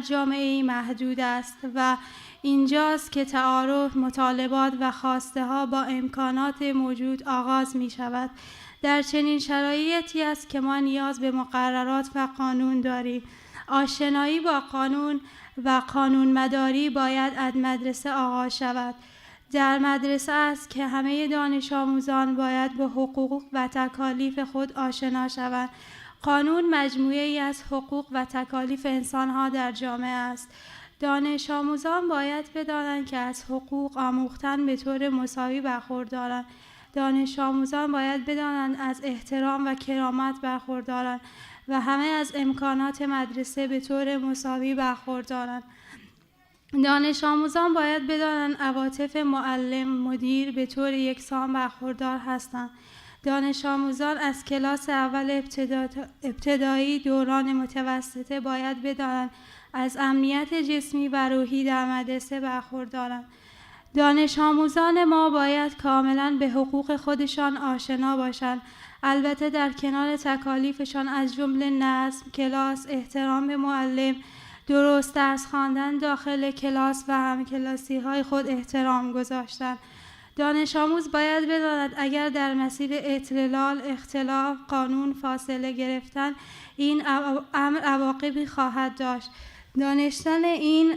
جامعه محدود است و اینجاست که تعارف، مطالبات و خواسته ها با امکانات موجود آغاز می شود. در چنین شرایطی است که ما نیاز به مقررات و قانون داریم. آشنایی با قانون و قانون مداری باید از مدرسه آغاز شود. در مدرسه است که همه دانش آموزان باید به حقوق و تکالیف خود آشنا شوند. قانون مجموعه‌ای از حقوق و تکالیف انسان‌ها در جامعه است. دانش آموزان باید بدانند که از حقوق آموختن به طور مساوی برخوردارند. دانش آموزان باید بدانند از احترام و کرامت برخوردارند و همه از امکانات مدرسه به طور مساوی برخوردارند. دانش آموزان باید بدانند عواطف معلم، مدیر به طور یکسان برخوردار هستند. دانش آموزان از کلاس اول ابتدایی دوران متوسطه باید بدانند از امنیت جسمی و روحی در مدرسه برخوردارند. دانش آموزان ما باید کاملا به حقوق خودشان آشنا باشند، البته در کنار تکالیفشان از جمله نظم کلاس، احترام به معلم، درست درس خواندن داخل کلاس و همکلاسی های خود احترام گذاشتن. دانش آموز باید بداند اگر در مسیر اطلال، اختلاف، قانون فاصله گرفتن این امر عواقبی خواهد داشت. دانستن این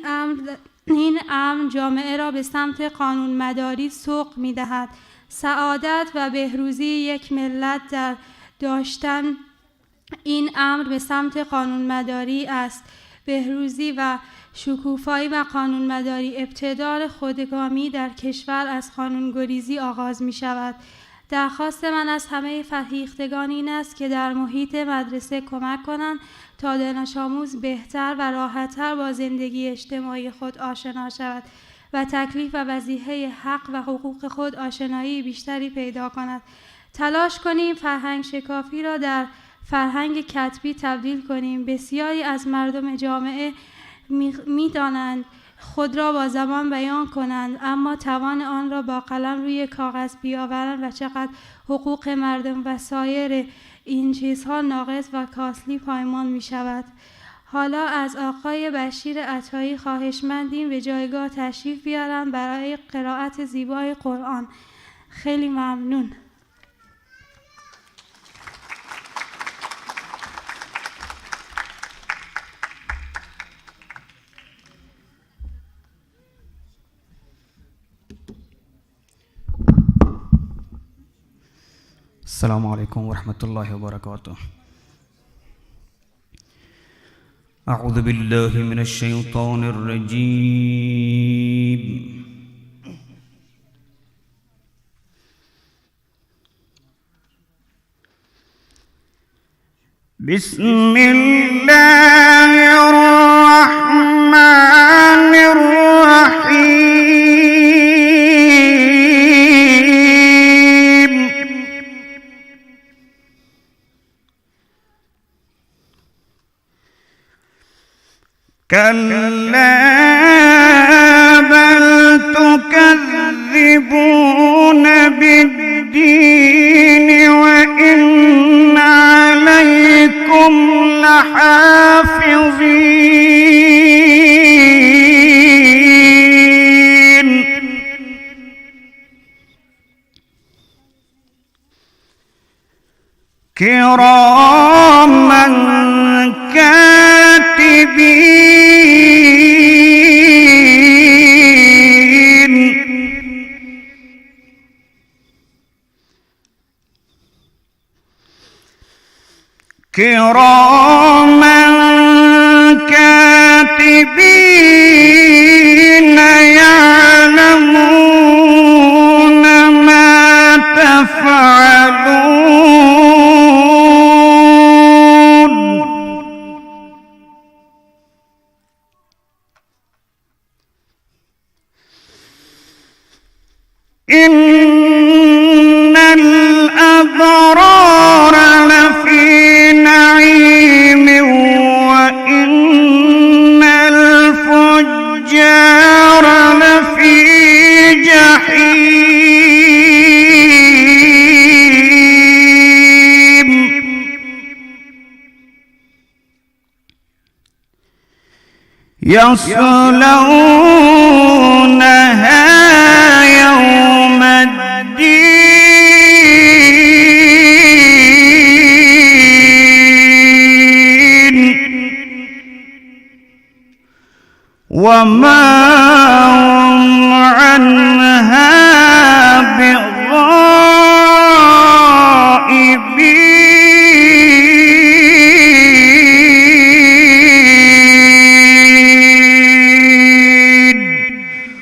امر جامعه را به سمت قانون مداری سوق می دهد. سعادت و بهروزی یک ملت در داشتن این امر به سمت قانون مداری است. بهروزی و شکوفایی و قانون مداری ابتدار خودگامی در کشور از قانونگریزی آغاز می شود. درخواست من از همه فرهیختگان این است که در محیط مدرسه کمک کنند تا دانش آموز بهتر و راحت‌تر با زندگی اجتماعی خود آشنا شود و تکلیف و وظیفه حق و حقوق خود آشنایی بیشتری پیدا کند. تلاش کنیم فرهنگ شکافی را در فرهنگ کتبی تبدیل کنیم. بسیاری از مردم جامعه می‌دانند خود را با زبان بیان کنند، اما توان آن را با قلم روی کاغذ بیاورند و چقدر حقوق مردم و سایر این چیزها ناقص و کاسلی پایمال می شود. حالا از آقای بشیر عطایی خواهشمندیم به جایگاه تشریف بیارند برای قرائت زیبای قرآن. خیلی ممنون. السلام عليكم ورحمة الله وبركاته. أعوذ بالله من الشيطان الرجيم. بسم الله الرحمن الرحيم. كلا بل تكذبون بالدين وإن عليكم لحافظين كراما كاتبين كراما كاتبين يعلمون ما تفعلون. إن الأبرار لفي نعيم وإن الفجار يصلونها يوم الدين وما هم عنها بغائبين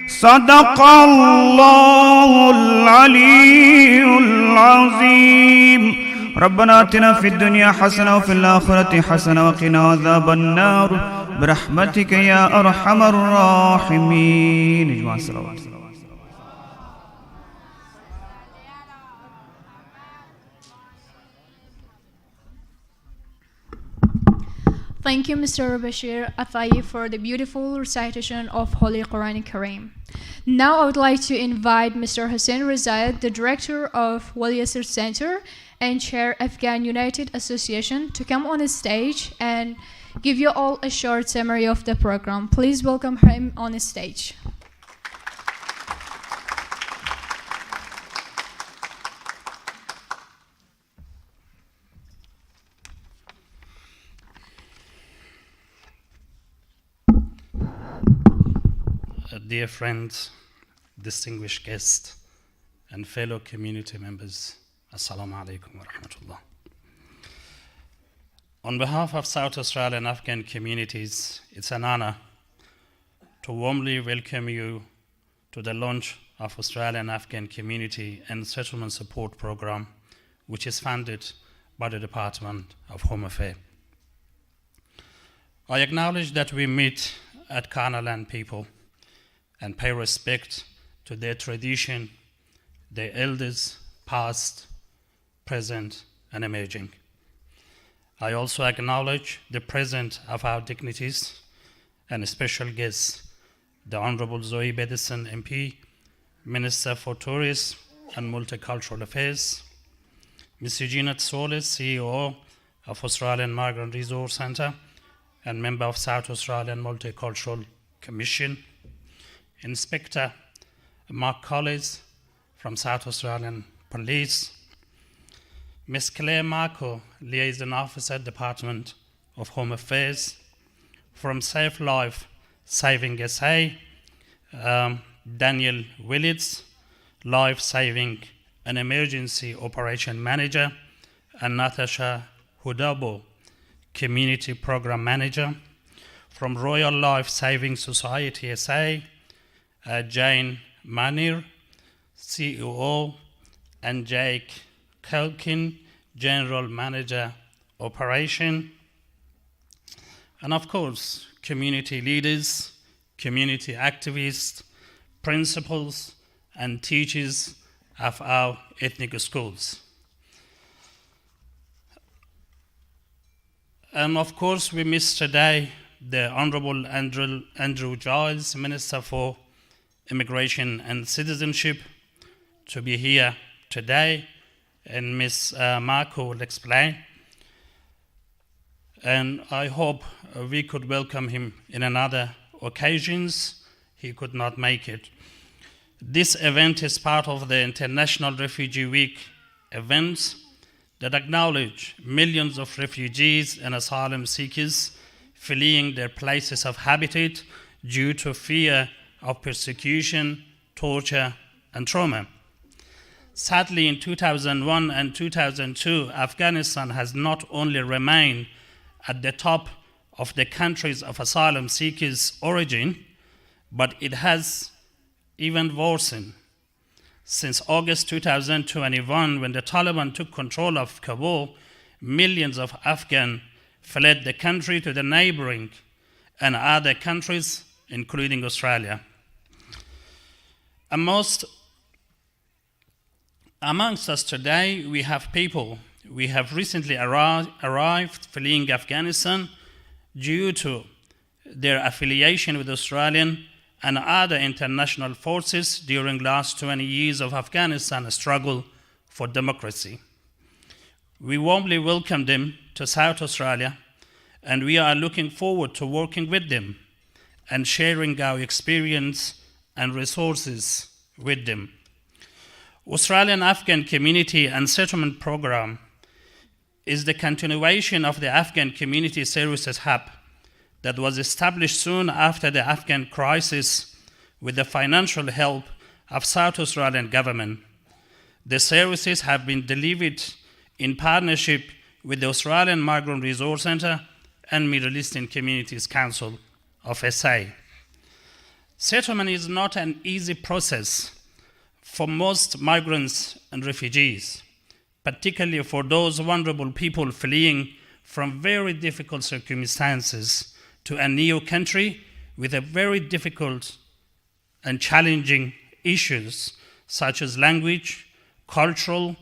صدق الله العلي العظيم. ربنا آتنا في الدنيا حسنة وفي الآخرة حسنة وقنا عذاب النار برحمتك يا أرحم الراحمين. Thank you, Mr. Bashir Athai, for the beautiful recitation of Holy Quran Kareem. Now I would like to invite Mr. Hussein Rezayed, the director of Wali Center and chair Afghan United Association, to come on the stage and give you all a short summary of the program. Please welcome him on the stage. Dear friends, distinguished guests, and fellow community members, Assalamu alaikum wa rahmatullah. On behalf of South Australian Afghan communities, it's an honor to warmly welcome you to the launch of Australian Afghan Community and Settlement Support Program, which is funded by the Department of Home Affairs. I acknowledge that we meet at Kaurna Land people and pay respect to their tradition, their elders, past, present, and emerging. I also acknowledge the presence of our dignitaries and special guests, the Honourable Zoe Bedison MP, Minister for Tourism and Multicultural Affairs, Ms. Eugenia Solis, CEO of Australian Migrant Resource Centre and member of South Australian Multicultural Commission, Inspector Mark Collins from South Australian Police, Ms. Claire Marco, Liaison Officer, Department of Home Affairs, from Safe Life Saving SA, Daniel Willits, Life Saving and Emergency Operation Manager, and Natasha Hudabo, Community Program Manager, from Royal Life Saving Society SA, Jane Manir, CEO, and Jake Kelkin, General Manager, Operation, and of course, community leaders, community activists, principals, and teachers of our ethnic schools. And of course, we miss today the Honourable Andrew Giles, Minister for Immigration and Citizenship, to be here today, and Ms. Marco will explain. And I hope we could welcome him in another occasions. He could not make it. This event is part of the International Refugee Week events that acknowledge millions of refugees and asylum seekers fleeing their places of habitat due to fear of persecution, torture, and trauma. Sadly, in 2001 and 2002, Afghanistan has not only remained at the top of the countries of asylum seekers' origin, but it has even worsened. Since August 2021, when the Taliban took control of Kabul, millions of Afghans fled the country to the neighboring and other countries, including Australia. Amongst us today, we have people. We have recently arrived fleeing Afghanistan due to their affiliation with Australian and other international forces during the last 20 years of Afghanistan's struggle for democracy. We warmly welcome them to South Australia, and we are looking forward to working with them and sharing our experience and resources with them. Australian Afghan Community and Settlement Program is the continuation of the Afghan Community Services Hub that was established soon after the Afghan crisis with the financial help of South Australian government. The services have been delivered in partnership with the Australian Migrant Resource Centre and Middle Eastern Communities Council of SA. Settlement is not an easy process for most migrants and refugees, particularly for those vulnerable people fleeing from very difficult circumstances to a new country with a very difficult and challenging issues such as language, cultural,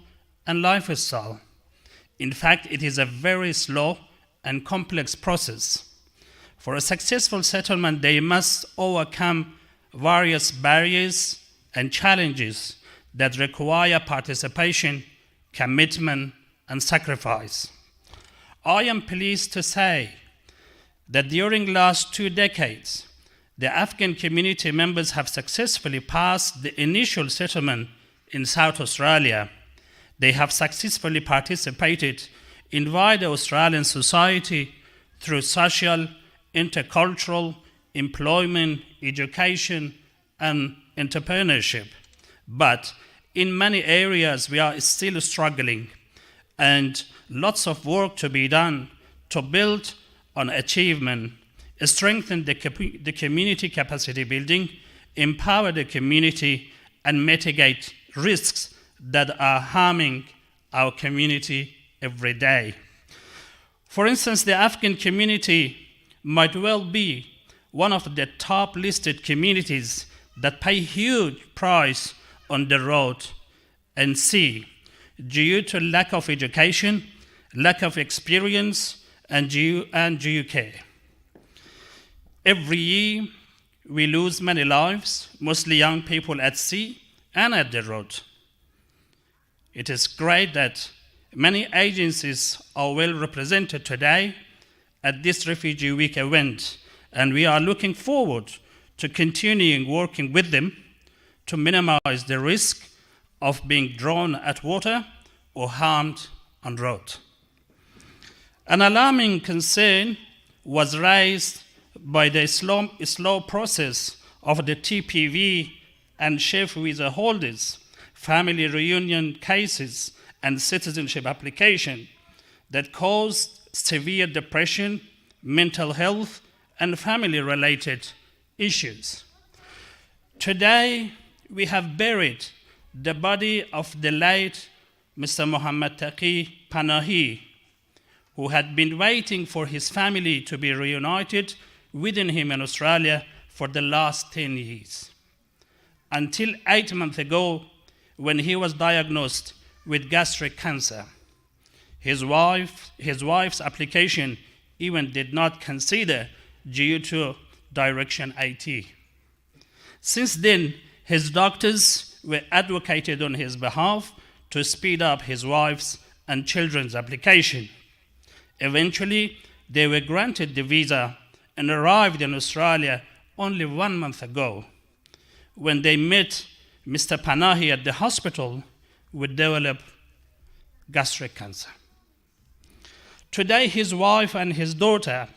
and lifestyle. In fact, it is a very slow and complex process. For a successful settlement, they must overcome various barriers and challenges that require participation, commitment, and sacrifice. I am pleased to say that during the last 2 decades, the Afghan community members have successfully passed the initial settlement in South Australia. They have successfully participated in wider Australian society through social, intercultural, employment, education, and entrepreneurship. But in many areas, we are still struggling, and lots of work to be done to build on achievement, strengthen the community capacity building, empower the community, and mitigate risks that are harming our community every day. For instance, the Afghan community might well be one of the top listed communities that pay huge price on the road and sea due to lack of education, lack of experience, and due care. Every year, we lose many lives, mostly young people at sea and at the road. It is great that many agencies are well represented today at this Refugee Week event, and we are looking forward to continuing working with them to minimize the risk of being drawn at water or harmed on road. An alarming concern was raised by the slow process of the TPV and chef visa holders, family reunion cases, and citizenship application that caused severe depression, mental health, and family-related issues. Today, we have buried the body of the late Mr. Muhammad Taqi Panahi, who had been waiting for his family to be reunited within him in Australia for the last 10 years. Until 8 months ago, when he was diagnosed with gastric cancer. His wife's application even did not consider due to Direction 80. Since then, his doctors were advocated on his behalf to speed up his wife's and children's application. Eventually, they were granted the visa and arrived in Australia only 1 month ago. When they met Mr. Panahi at the hospital, would develop gastric cancer. Today, his wife and his daughter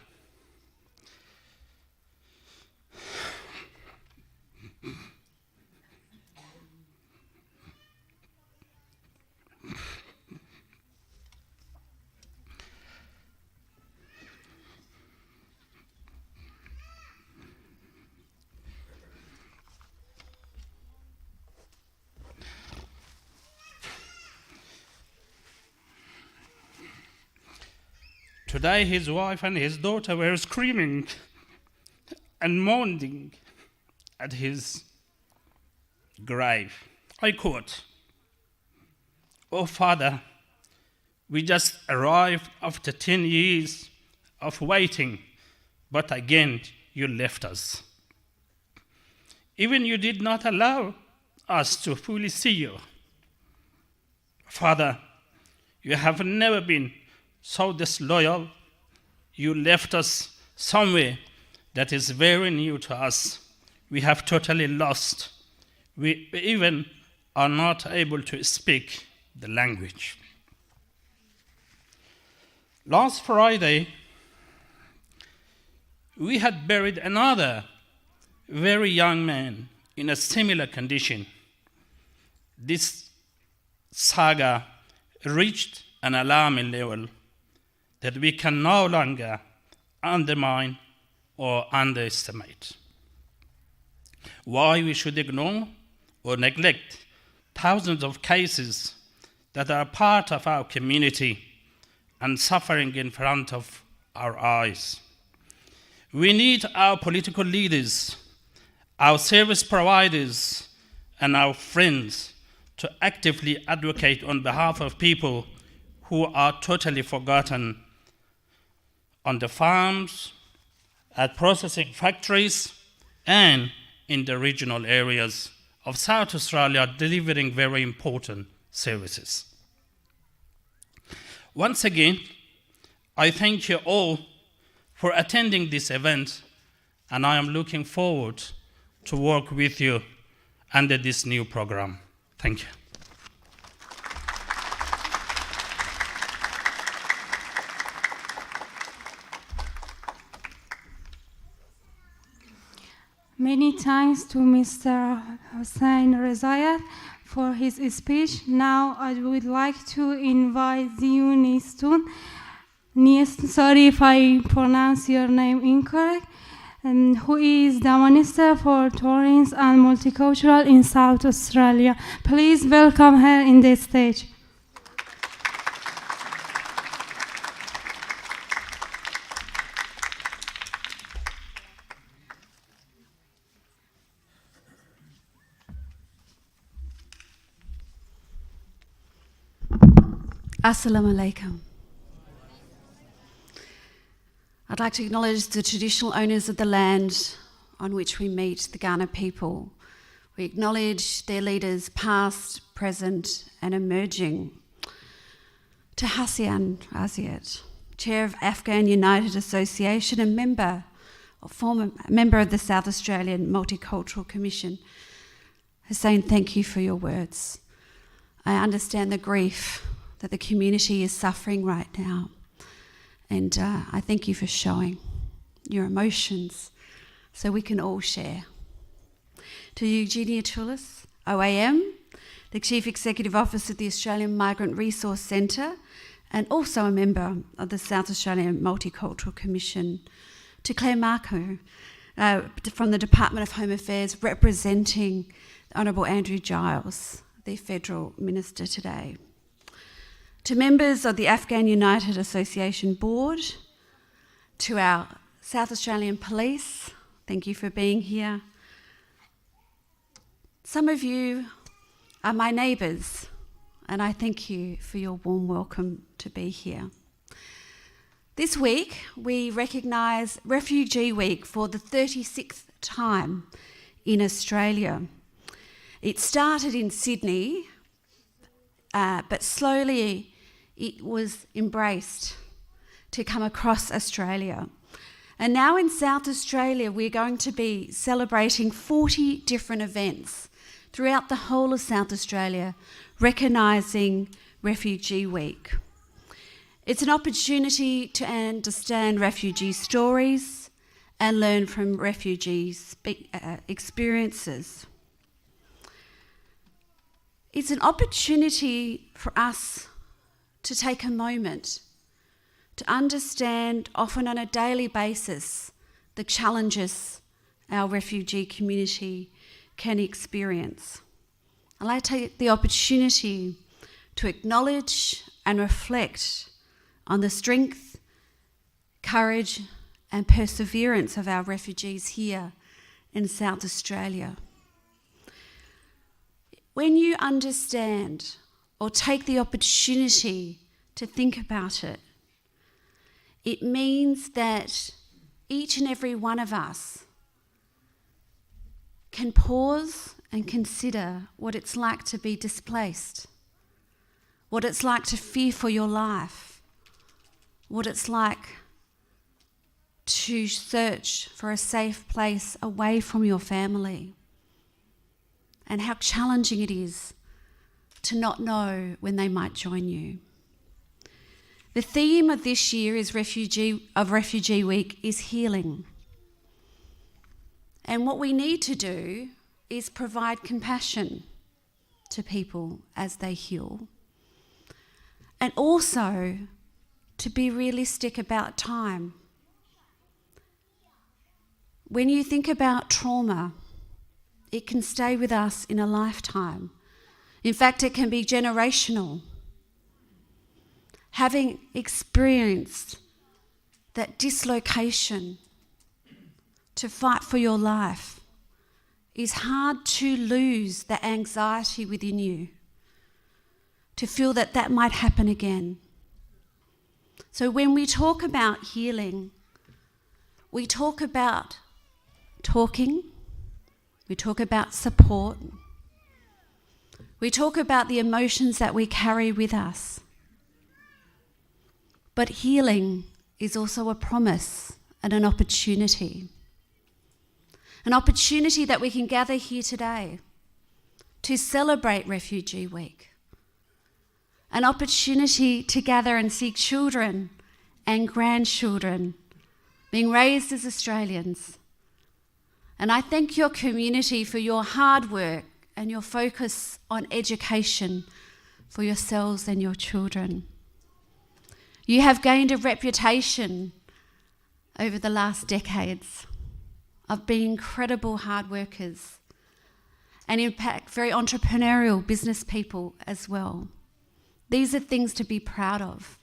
Today, his wife and his daughter were screaming and mourning at his grave. I quote, "Oh, Father, we just arrived after 10 years of waiting, but again you left us. Even you did not allow us to fully see you. Father, you have never been so disloyal. You left us somewhere that is very new to us. We have totally lost. We even are not able to speak the language. Last Friday, we had buried another very young man in a similar condition. This saga reached an alarming level that we can no longer undermine or underestimate. Why we should ignore or neglect thousands of cases that are part of our community and suffering in front of our eyes. We need our political leaders, our service providers, and our friends to actively advocate on behalf of people who are totally forgotten on the farms, at processing factories, and in the regional areas of South Australia delivering very important services. Once again, I thank you all for attending this event, and I am looking forward to work with you under this new program. Thank you. Many thanks to Mr. Hussein Rezayat for his speech. Now I would like to invite Ziyu Nistun, sorry if I pronounce your name incorrect, who is the Minister for Tourism and Multicultural in South Australia. Please welcome her in the stage. Assalamu alaikum. I'd like to acknowledge the traditional owners of the land on which we meet, the Kaurna people. We acknowledge their leaders past, present and emerging. To Hasian Aziat, Chair of Afghan United Association and former member of the South Australian Multicultural Commission, Hussein, thank you for your words. I understand the grief that the community is suffering right now. And I thank you for showing your emotions so we can all share. To Eugenia Tullis, OAM, the Chief Executive Officer of the Australian Migrant Resource Centre and also a member of the South Australian Multicultural Commission. To Claire Marco from the Department of Home Affairs representing the Honourable Andrew Giles, the Federal Minister today. To members of the Afghan United Association Board, to our South Australian Police, thank you for being here. Some of you are my neighbours, and I thank you for your warm welcome to be here. This week, we recognise Refugee Week for the 36th time in Australia. It started in Sydney, but slowly it was embraced to come across Australia. And now in South Australia, we're going to be celebrating 40 different events throughout the whole of South Australia, recognising Refugee Week. It's an opportunity to understand refugee stories and learn from refugees' experiences. It's an opportunity for us to take a moment to understand, often on a daily basis, the challenges our refugee community can experience. I'd like to take the opportunity to acknowledge and reflect on the strength, courage and perseverance of our refugees here in South Australia. When you understand or take the opportunity to think about it, it means that each and every one of us can pause and consider what it's like to be displaced, what it's like to fear for your life, what it's like to search for a safe place away from your family, and how challenging it is to not know when they might join you. The theme of this year is Refugee Week is healing. And what we need to do is provide compassion to people as they heal, and also to be realistic about time. When you think about trauma, it can stay with us in a lifetime. In fact, it can be generational. Having experienced that dislocation to fight for your life is hard to lose the anxiety within you, to feel that that might happen again. So when we talk about healing, we talk about talking, we talk about support, we talk about the emotions that we carry with us. But healing is also a promise and an opportunity. An opportunity that we can gather here today to celebrate Refugee Week. An opportunity to gather and see children and grandchildren being raised as Australians. And I thank your community for your hard work and your focus on education for yourselves and your children. You have gained a reputation over the last decades of being incredible hard workers and, in fact, very entrepreneurial business people as well. These are things to be proud of.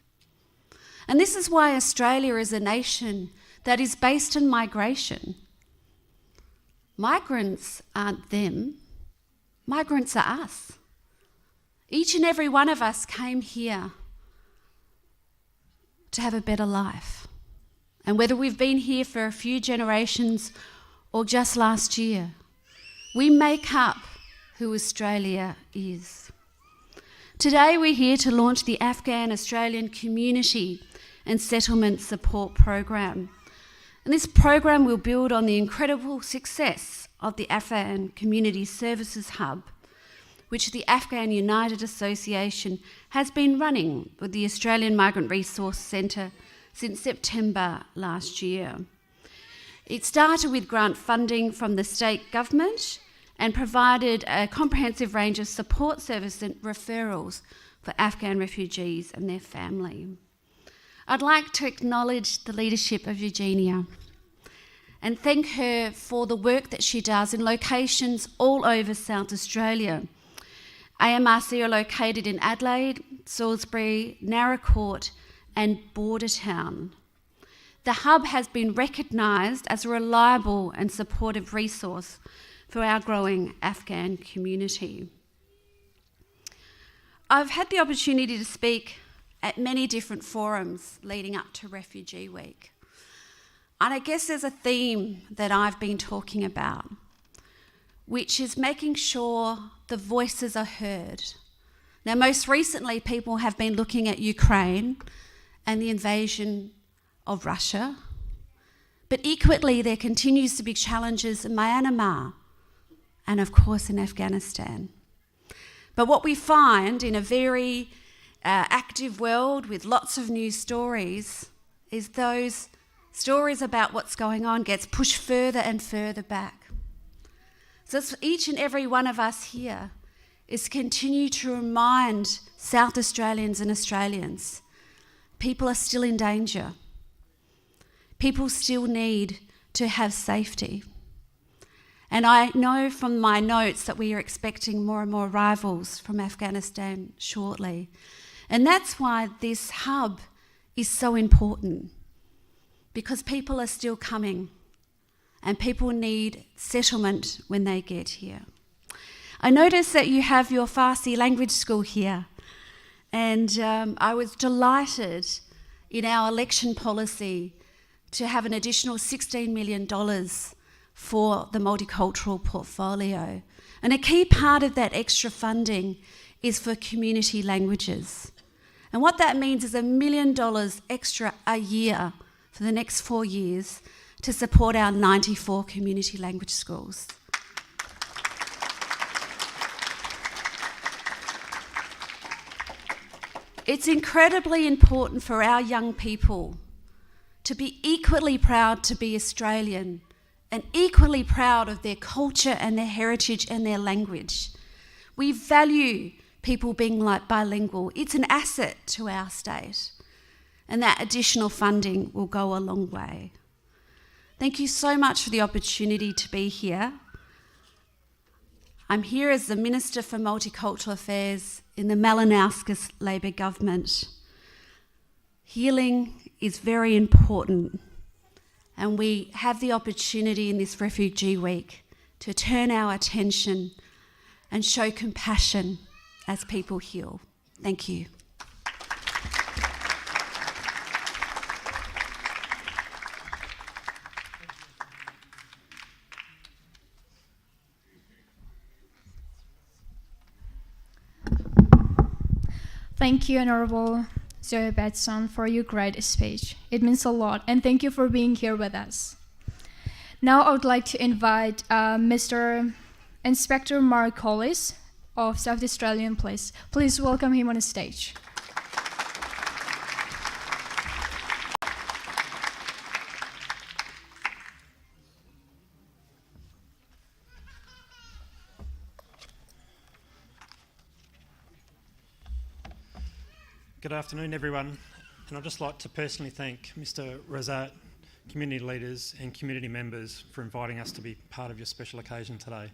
And this is why Australia is a nation that is based on migration. Migrants aren't them, migrants are us. Each and every one of us came here to have a better life. And whether we've been here for a few generations or just last year, we make up who Australia is. Today we're here to launch the Afghan Australian Community and Settlement Support Program. And this program will build on the incredible success of the Afghan Community Services Hub, which the Afghan United Association has been running with the Australian Migrant Resource Centre since September last year. It started with grant funding from the state government and provided a comprehensive range of support services and referrals for Afghan refugees and their family. I'd like to acknowledge the leadership of Eugenia and thank her for the work that she does in locations all over South Australia. AMRC are located in Adelaide, Salisbury, Narracourt and Bordertown. The hub has been recognised as a reliable and supportive resource for our growing Afghan community. I've had the opportunity to speak at many different forums leading up to Refugee Week. And I guess there's a theme that I've been talking about, which is making sure the voices are heard. Now, most recently, people have been looking at Ukraine and the invasion of Russia, but equally there continues to be challenges in Myanmar and, of course, in Afghanistan. But what we find in a very active world with lots of news stories is those stories about what's going on gets pushed further and further back. So it's for each and every one of us here is continue to remind South Australians and Australians, people are still in danger. People still need to have safety. And I know from my notes that we are expecting more and more arrivals from Afghanistan shortly. And that's why this hub is so important, because people are still coming and people need settlement when they get here. I noticed that you have your Farsi language school here, and I was delighted in our election policy to have an additional $16 million for the multicultural portfolio. And a key part of that extra funding is for community languages. And what that means is $1 million extra a year for the next 4 years to support our 94 community language schools. It's incredibly important for our young people to be equally proud to be Australian and equally proud of their culture and their heritage and their language. We value people being bilingual. It's an asset to our state, and that additional funding will go a long way. Thank you so much for the opportunity to be here. I'm here as the Minister for Multicultural Affairs in the Malinauskas Labor government. Healing is very important, and we have the opportunity in this Refugee Week to turn our attention and show compassion as people heal. Thank you. Thank you, Honourable Zoe Batson, for your great speech. It means a lot, and thank you for being here with us. Now I would like to invite Mr. Inspector Mark Collis of South Australian Police. Please welcome him on the stage. Good afternoon, everyone, and I'd just like to personally thank Mr. Razat, community leaders and community members for inviting us to be part of your special occasion today.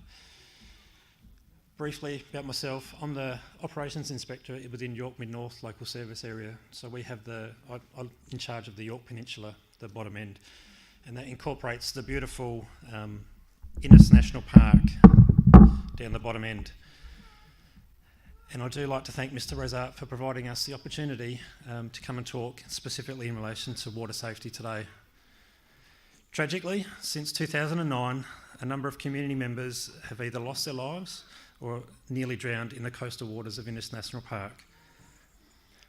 Briefly about myself, I'm the Operations Inspector within York Mid-North Local Service Area, so we have I'm in charge of the York Peninsula, the bottom end, and that incorporates the beautiful Innes National Park down the bottom end. And I do like to thank Mr. Razat for providing us the opportunity to come and talk specifically in relation to water safety today. Tragically, since 2009, a number of community members have either lost their lives or nearly drowned in the coastal waters of Innes National Park.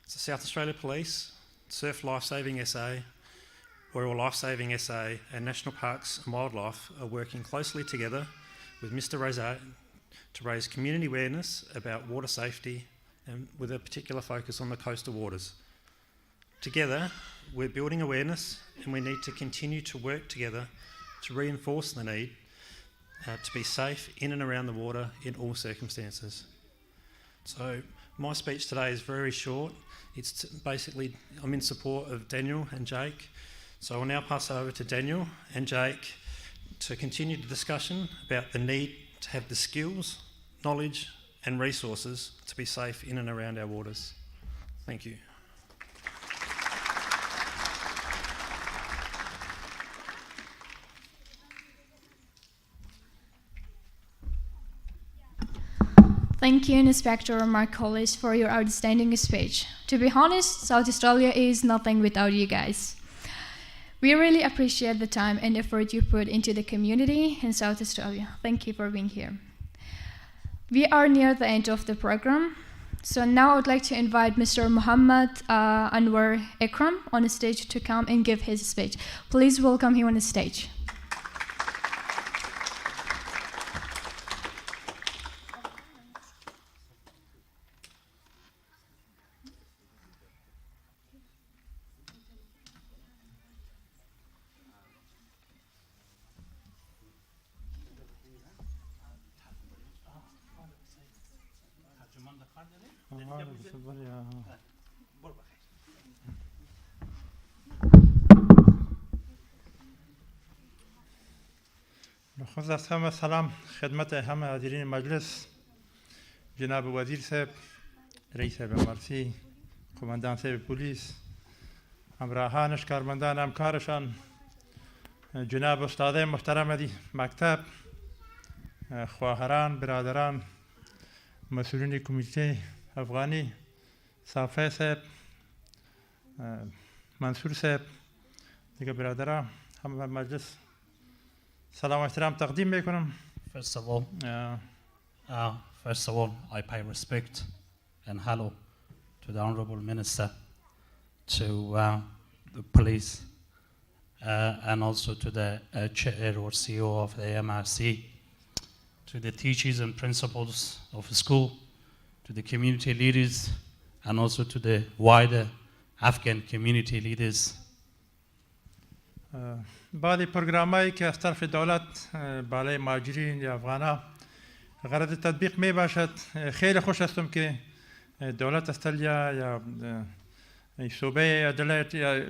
So South Australia Police, Surf Lifesaving SA, Royal Lifesaving SA and National Parks and Wildlife are working closely together with Mr. Razat to raise community awareness about water safety and with a particular focus on the coastal waters. Together, we're building awareness and we need to continue to work together to reinforce the need to be safe in and around the water in all circumstances. So my speech today is very short. It's basically, I'm in support of Daniel and Jake. So I'll now pass it over to Daniel and Jake to continue the discussion about the need to have the skills, knowledge and resources to be safe in and around our waters. Thank you. Thank you, Inspector Mark Collis, for your outstanding speech. To be honest, South Australia is nothing without you guys. We really appreciate the time and effort you put into the community in South Australia. Thank you for being here. We are near the end of the program, so now I would like to invite Mr. Muhammad Anwar Ikram on the stage to come and give his speech. Please welcome him on the stage. خود از همه سلام خدمت همه حاضرین مجلس، جناب وزیر صاحب، رئیس مرسی، قماندان صاحب پلیس، همراهانش، کارمندان، همکارشان، جناب استاد محترم دی مکتب، خواهران، برادران، مسئولین کمیته افغانی، صافی صاحب، منصور صاحب، دیگه برادران، همه مجلس سلام و احترام تقدیم میکنم. First of all, I pay respect and hello to the Honourable Minister, to the police, and also to the chair or CEO of the MRC, to the teachers and principals of the school, to the community leaders, and also to the wider Afghan community leaders. بعضی پروگرامایی که از طرف دولت بالای مهاجرین یا افغانا غرض تطبیق می باشد، خیلی خوش هستم که دولت استرالیا یا صوبه ادیلاید یا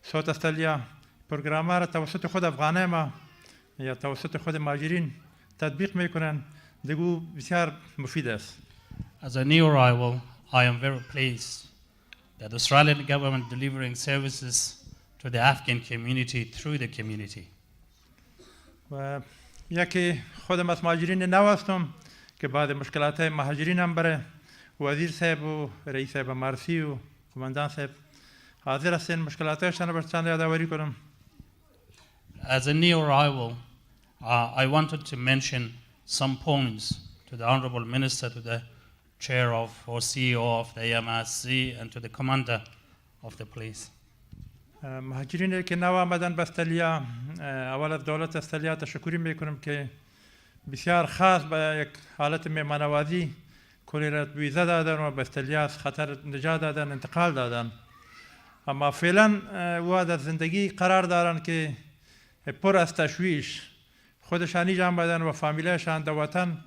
صوت استرالیا پروگرام‌ها را توسط خود افغانای ما یا توسط خود مهاجرین تطبیق میکنن. دیگه بسیار مفید است. As a new arrival, I am very pleased that the Australian government delivering services to the Afghan community through the community. و یکی خودم از مهاجرین نو هستم که بعد مشکلات مهاجرین هم برای وزیر صاحب و رئیس صاحب مرسی و کماندان صاحب حاضر هستین مشکلاتشان را برشان یادآوری کنم. As a new arrival, I wanted to mention some points to the Honourable Minister, to the Chair of or CEO of the MRC, and to the Commander of the police. مهاجرینی که نو آمدن به استرالیا، اول از دولت استرالیا تشکر میکنم که بسیار خاص به یک حالت مهمانوازی کلی را ویزا دادن و به استرالیا از خطر نجات دادن، انتقال دادن. اما فعلا او در زندگی قرار دارن که پر از تشویش خودشان اینجا آمدن و فامیلشان در وطن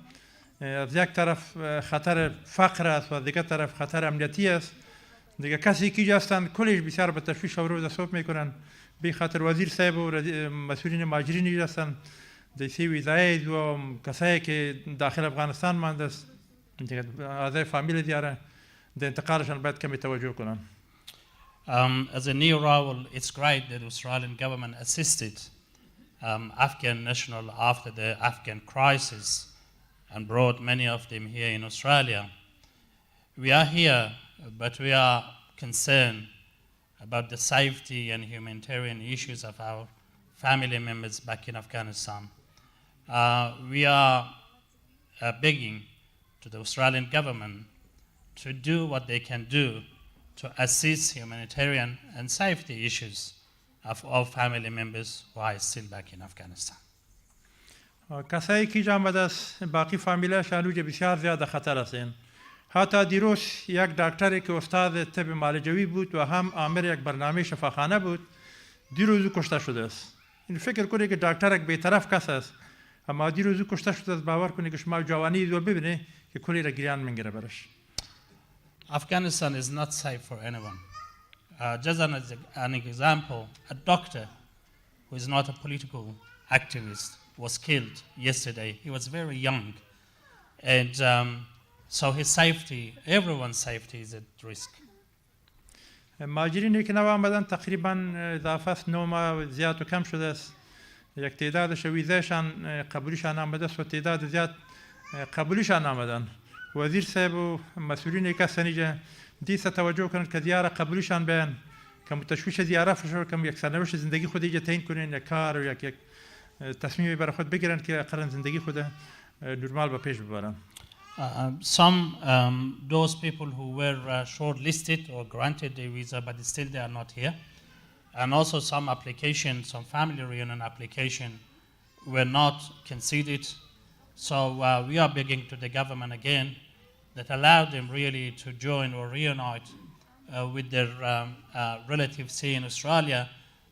از یک طرف خطر فقر است و از دیگر طرف خطر امنیتی است. دیگه کسی که هستند کلش بسیار به تشویش و رو صحبت میکنن. به خاطر وزیر صاحب و مسئولین مهاجرین هستند دیسی ویزای و کسایی که داخل افغانستان مانده است دیگه اعضای فامیل دیاره در انتقالشان باید کمی توجه کنن. As a new arrival, it's great that the Australian government assisted Afghan national after the Afghan crisis and brought many of them here in Australia. We are here, but we are concerned about the safety and humanitarian issues of our family members back in Afghanistan. We are begging to the Australian government to do what they can do to assist humanitarian and safety issues of all family members who are still back in Afghanistan. کسایی که آمده است باقی فامیلشان روی بسیار زیاد خطر هستند. حتی دیروز یک دکتری که استاد طب معالجوی بود و هم آمر یک برنامه شفاخانه بود دیروز کشته شده است. این فکر کنید که دکتر یک بی‌طرف کس است اما دیروز کشته شده است. باور کنید که شما جوانی رو ببینید که کلی را گریان میگیره برش. Afghanistan is not safe for anyone. Just an example, a doctor who is not a political activist was killed yesterday. He was very young. And so his safety, everyone's safety is at risk. مهاجرینی که نو آمدن تقریبا اضافه است 9 ماه زیاد و کم شده است. یک تعدادش ویزایشان قبولیشان آمده است و تعداد زیاد قبولیشان آمدن. وزیر صاحب و مسئولین که سنیجه دیسه توجه کنند که زیاره قبولیشان بیان که متشویش زیاره فشار کم یک سرنوشت زندگی خود ایجا تعیین کنین یک کار و یک تصمیمی برای خود بگیرن که اقلا زندگی خود نرمال به پیش ببرن. Those people who were shortlisted or granted a visa but still they are not here, and also some applications, some family reunion application were not considered. So we are begging to the government again that allow them really to join or reunite with their relatives here in Australia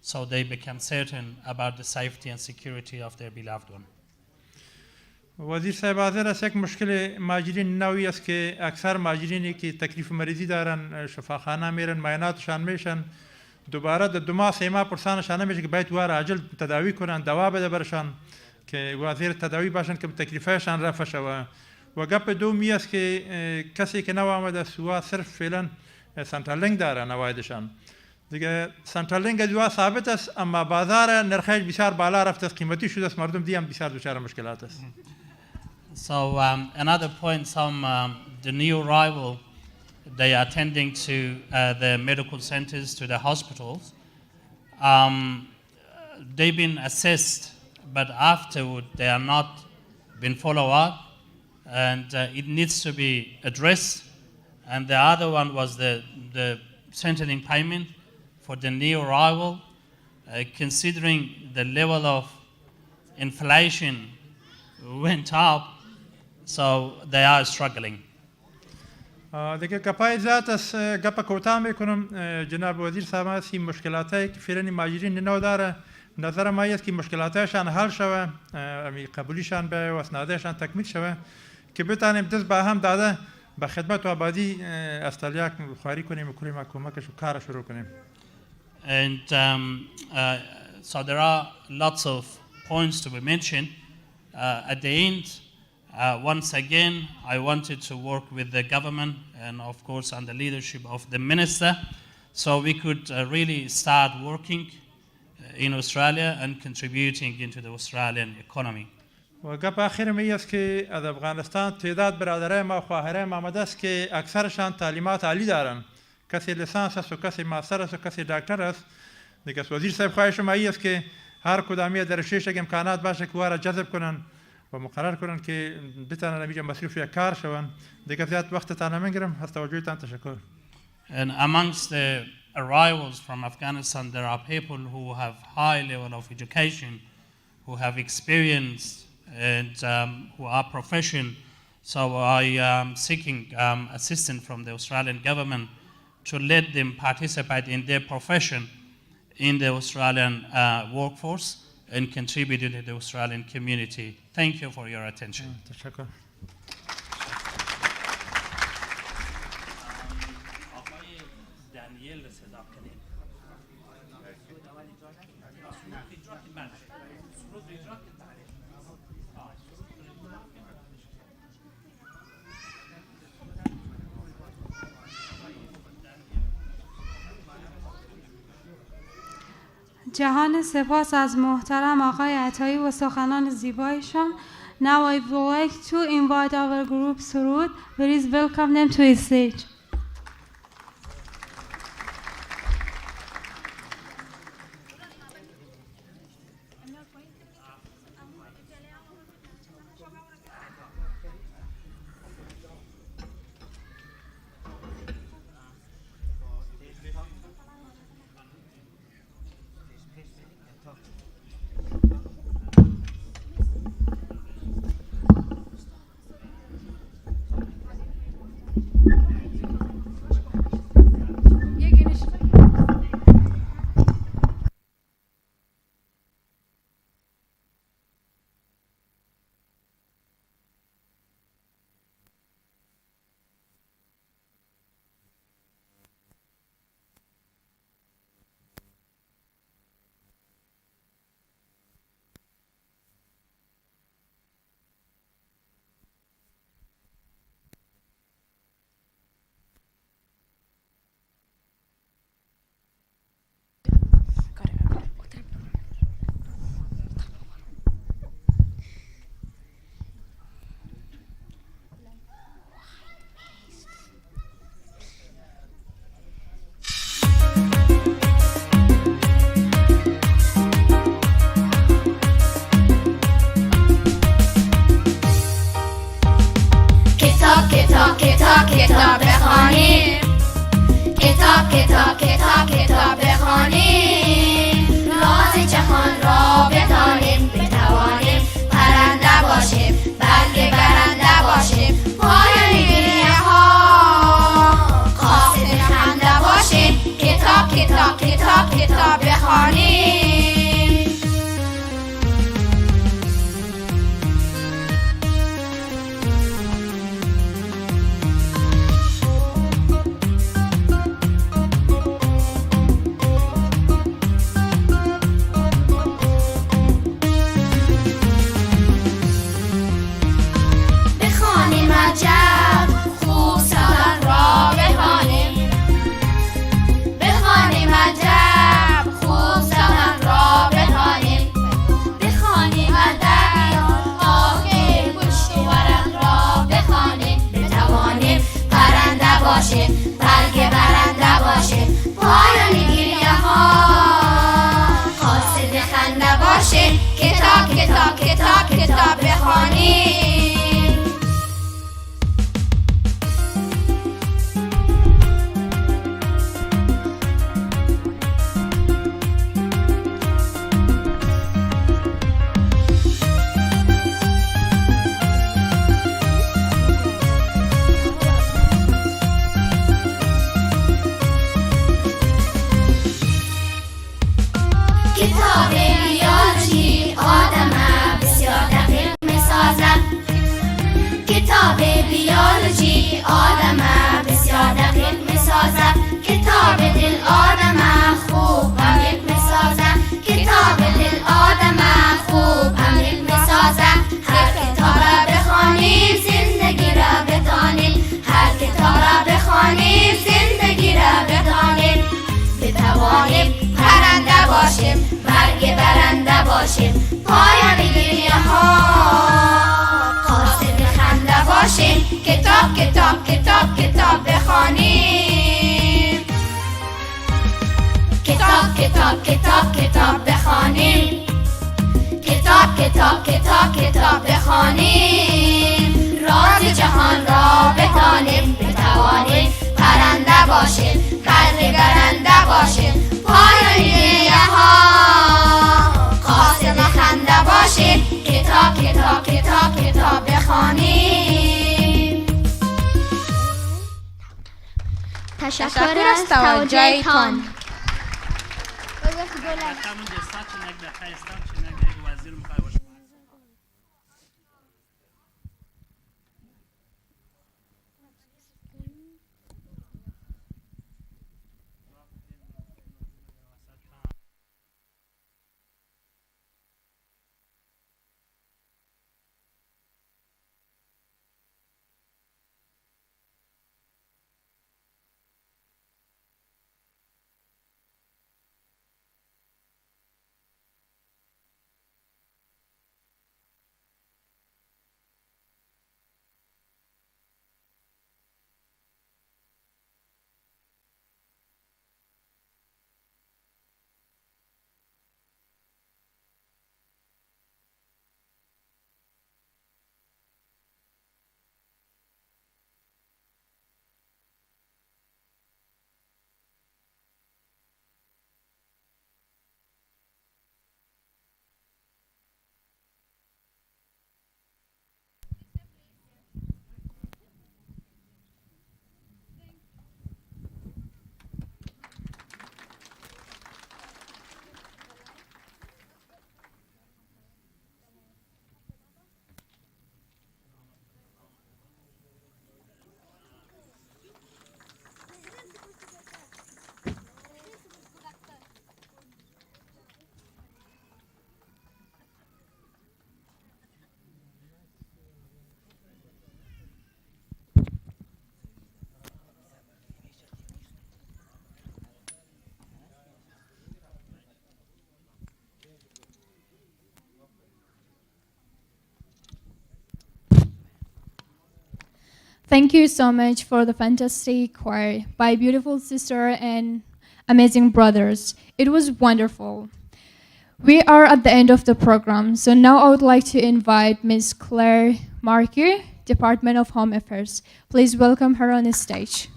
so they become certain about the safety and security of their beloved one. وزیر صاحب حاضر است یک مشکل مهاجرین نوعی است که اکثر مهاجرینی که تکلیف مریضی دارن شفاخانه میرن معایناتشان میشن دوباره در 2 ماه 3 ماه پرسانشان نمیشه که باید وار عاجل تداوی کنن دوا بده برشان که وزیر تداوی باشن که تکلیفشان رفع شود و گپ دومی است که کسی که نو آمده است و صرف فعلا سنترالینگ داره نوایدشان دیگه سنترالینگ دوا ثابت است اما بازار نرخش بسیار بالا رفته است قیمتی شده است مردم دیگه هم بسیار دچار مشکلات است. So another point, the new arrival, they are attending to the medical centers, to the hospitals. They've been assessed, but afterward they are not been followed up, and it needs to be addressed. And the other one was the centering payment for the new arrival. considering the level of inflation went up, so they are struggling. دیگه گپای ذات از گپ کوتاه میکنم. جناب وزیر صاحب هستی مشکلاتی که فعلا مهاجرین نو داره نظر ما است که مشکلاتشان حل شوه، قبولیشان به و اسنادشان تکمیل شوه که بتانیم دست به هم داده به خدمت و آبادی استرالیا خواری کنیم و کلیم کمکش و کار شروع کنیم. And so there are lots of points to be mentioned. At the end, once again, I wanted to work with the government and of course under leadership of the minister, so we could really start working in Australia and contributing into the Australian economy. و گپ آخر می است که از افغانستان تعداد برادرای ما و خواهرای ما آمده است که اکثرشان تعلیمات عالی دارن، کسی لیسانس است و کسی ماستر است و کسی دکتر است. دیگه وزیر صاحب خواهش ما است که هر کدامی درشش امکانات باشه که وارا جذب کنن و مقرر کنن که بتونن نمیجا مصروف کار شون. دیگه زیاد وقت تان نمیگیرم. از توجهتان تشکر. And amongst the arrivals from Afghanistan, there are people who have high level of education, who have experience, and who are professional. So I am seeking assistance from the Australian government to let them participate in their profession in the Australian workforce and contribute to the Australian community. Thank you for your attention. تشکر. جهان سپاس از محترم آقای عطایی و سخنان زیبایشان. Now I would like to invite our group Surud. Please welcome them to the stage. کتاب بخوانیم، کتاب بخوانیم، راز جهان را بدانیم، بتوانیم پرنده باشیم، بلکه برنده باشیم، پایان دنیا ها قاصد خنده باشیم. کتاب بخوانیم. بلکه برنده باشه، پایان دنیا ها قاصد خنده باشه. کتاب بخوانیم. کتاب کتاب کتاب بخوانیم، راز جهان را بتانیم، بتوانیم پرنده باشیم، برنده باشیم، پایان دنیا ها قاصد خنده باشیم. کتاب کتاب کتاب کتاب بخوانیم. تشکر از توجهتان. Thank you so much for the fantastic choir by beautiful sister and amazing brothers. It was wonderful. We are at the end of the program, so now I would like to invite Ms. Claire Marker, Department of Home Affairs. Please welcome her on the stage.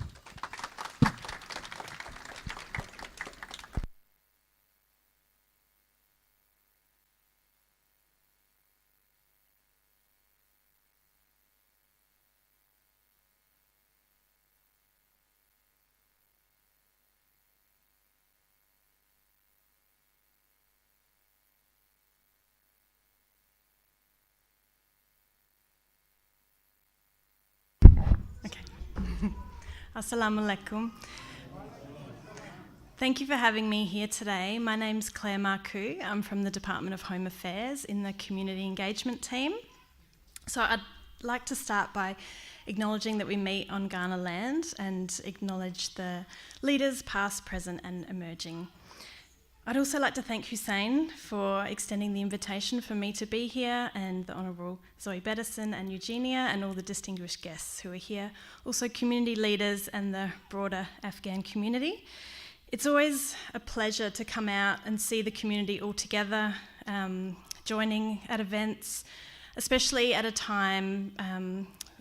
Assalamu alaikum. Thank you for having me here today. My name's Claire Marcoux. I'm from the Department of Home Affairs in the Community Engagement team. So I'd like to start by acknowledging that we meet on Ghana land and acknowledge the leaders past, present and emerging. I'd also like to thank Hussein for extending the invitation for me to be here, and the Honourable Zoe Beddison and Eugenia and all the distinguished guests who are here, also community leaders and the broader Afghan community. It's always a pleasure to come out and see the community all together, joining at events, especially at a time,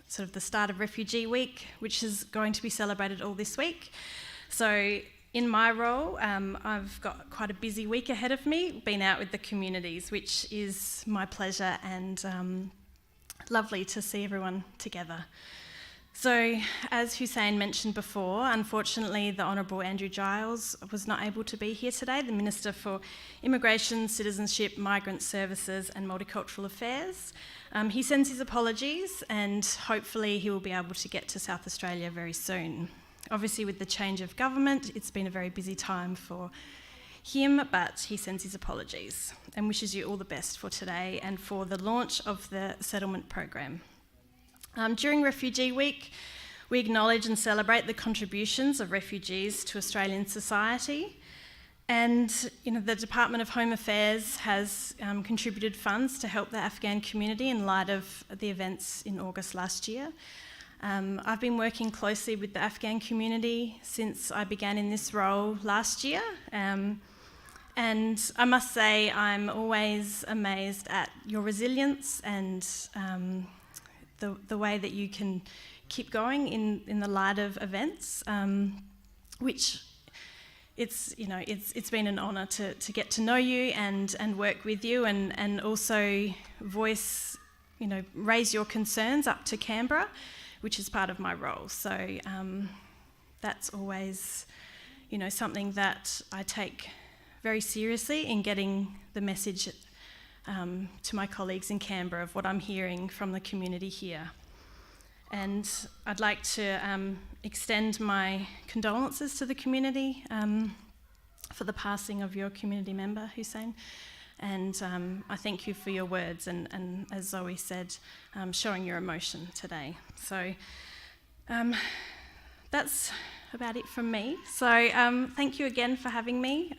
sort of the start of Refugee Week, which is going to be celebrated all this week. So in my role, I've got quite a busy week ahead of me, been out with the communities, which is my pleasure and lovely to see everyone together. So, as Hussein mentioned before, unfortunately the Honourable Andrew Giles was not able to be here today, the Minister for Immigration, Citizenship, Migrant Services and Multicultural Affairs. He sends his apologies and hopefully he will be able to get to South Australia very soon. Obviously with the change of government, it's been a very busy time for him, but he sends his apologies and wishes you all the best for today and for the launch of the settlement program. During Refugee Week, we acknowledge and celebrate the contributions of refugees to Australian society. And the Department of Home Affairs has contributed funds to help the Afghan community in light of the events in August last year. I've been working closely with the Afghan community since I began in this role last year. And I must say, I'm always amazed at your resilience and the way that you can keep going in the light of events, which it's been an honour to get to know you and work with you and also raise your concerns up to Canberra, which is part of my role. So that's always something that I take very seriously in getting the message to my colleagues in Canberra of what I'm hearing from the community here. And I'd like to extend my condolences to the community for the passing of your community member, Hussein. And I thank you for your words and as Zoe said, showing your emotion today. So that's about it from me. So thank you again for having me.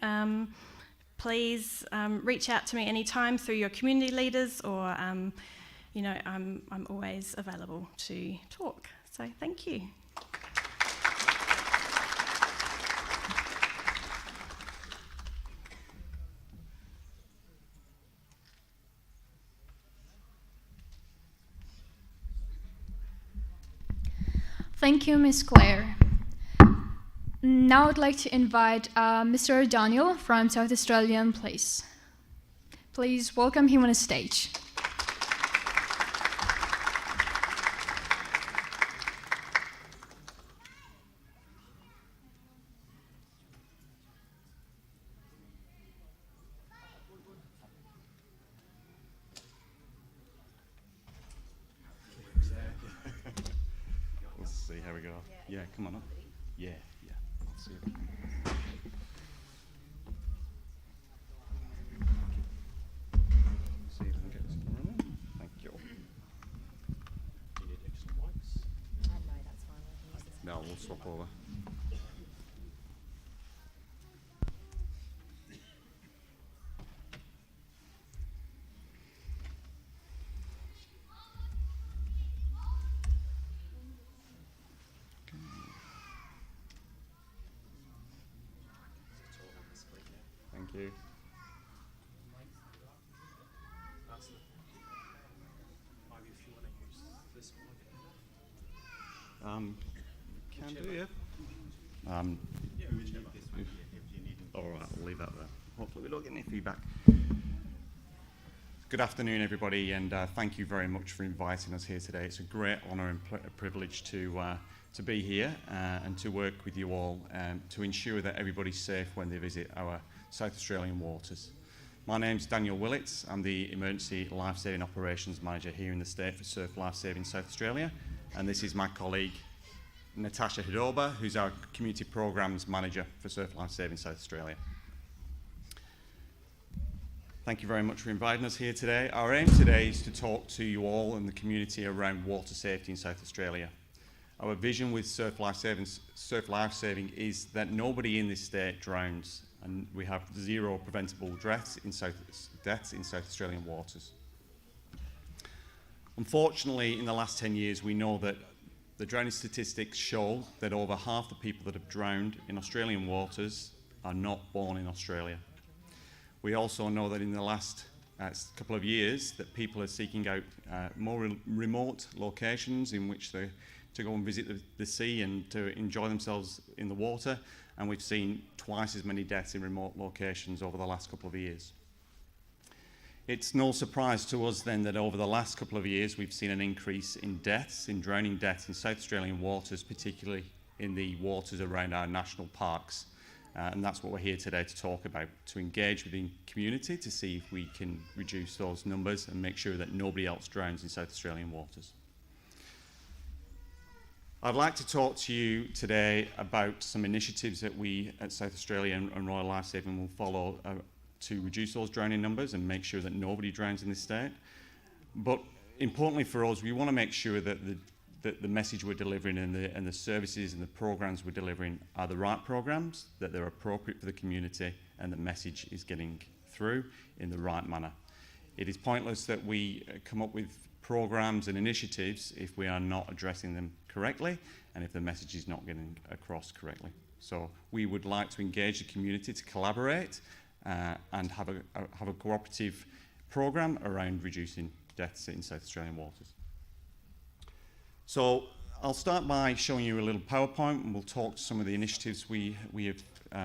Please reach out to me anytime through your community leaders or I'm always available to talk. So thank you. Thank you, Ms. Claire. Now I'd like to invite Mr. Daniel from South Australian Place. Please welcome him on the stage. Let's see how we go. Yeah, come on up. Yeah. Let's see. See if I can get this camera on. Thank you. You need extra mics? No, that's fine. No, we'll swap over. Thank you. Can do, yeah. All right, I'll leave that there. Hopefully we don't get any feedback. Good afternoon, everybody, and thank you very much for inviting us here today. It's a great honour and privilege to be here and to work with you all to ensure that everybody's safe when they visit our South Australian waters. My name's Daniel Willits. I'm the Emergency Lifesaving Operations Manager here in the state for Surf Lifesaving South Australia, and this is my colleague Natasha Hidoba, who's our Community Programmes Manager for Surf Lifesaving South Australia. Thank you very much for inviting us here today. Our aim today is to talk to you all and the community around water safety in South Australia. Our vision with surf lifesaving is that nobody in this state drowns, and we have 0 preventable deaths in South Australian waters. Unfortunately, in the last 10 years, we know that the drowning statistics show that over half the people that have drowned in Australian waters are not born in Australia. We also know that in the last couple of years that people are seeking out more remote locations in which to go and visit the sea and to enjoy themselves in the water, and we've seen twice as many deaths in remote locations over the last couple of years. It's no surprise to us then that over the last couple of years we've seen an increase in drowning deaths in South Australian waters, particularly in the waters around our national parks. And that's what we're here today to talk about, to engage with the community to see if we can reduce those numbers and make sure that nobody else drowns in South Australian waters. I'd like to talk to you today about some initiatives that we at South Australia and Royal Lifesaving will follow to reduce those drowning numbers and make sure that nobody drowns in this state. But importantly for us, we want to make sure that the message we're delivering and the services and the programs we're delivering are the right programs, that they're appropriate for the community, and the message is getting through in the right manner. It is pointless that we come up with programs and initiatives if we are not addressing them correctly and if the message is not getting across correctly. So we would like to engage the community to collaborate and have a cooperative program around reducing deaths in South Australian waters. So I'll start by showing you a little PowerPoint, and we'll talk to some of the initiatives we have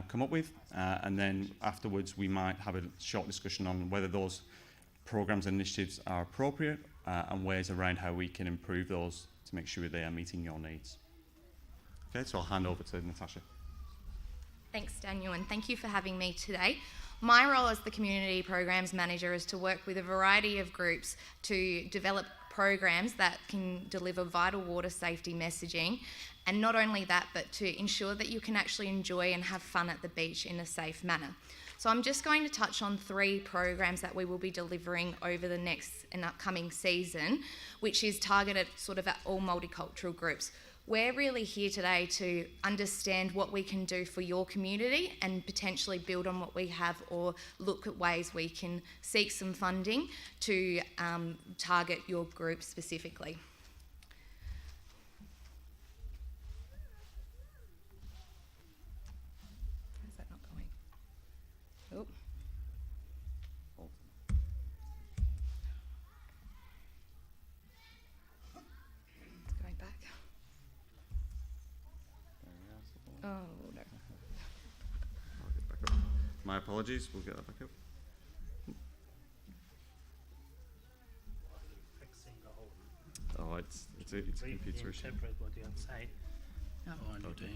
come up with, and then afterwards we might have a short discussion on whether those programs and initiatives are appropriate and ways around how we can improve those to make sure they are meeting your needs. Okay, so I'll hand over to Natasha. Thanks, Daniel, and thank you for having me today. My role as the Community Programs Manager is to work with a variety of groups to develop programs that can deliver vital water safety messaging, and not only that, but to ensure that you can actually enjoy and have fun at the beach in a safe manner. So I'm just going to touch on 3 programs that we will be delivering over the next and upcoming season, which is targeted sort of at all multicultural groups. We're really here today to understand what we can do for your community and potentially build on what we have, or look at ways we can seek some funding to target your group specifically. Is that not going? Oh. It's going back. Oh, no. I'll get back up. My apologies, we'll get that back up. Oh, it's a computer issue. Interpret what you have said. Okay.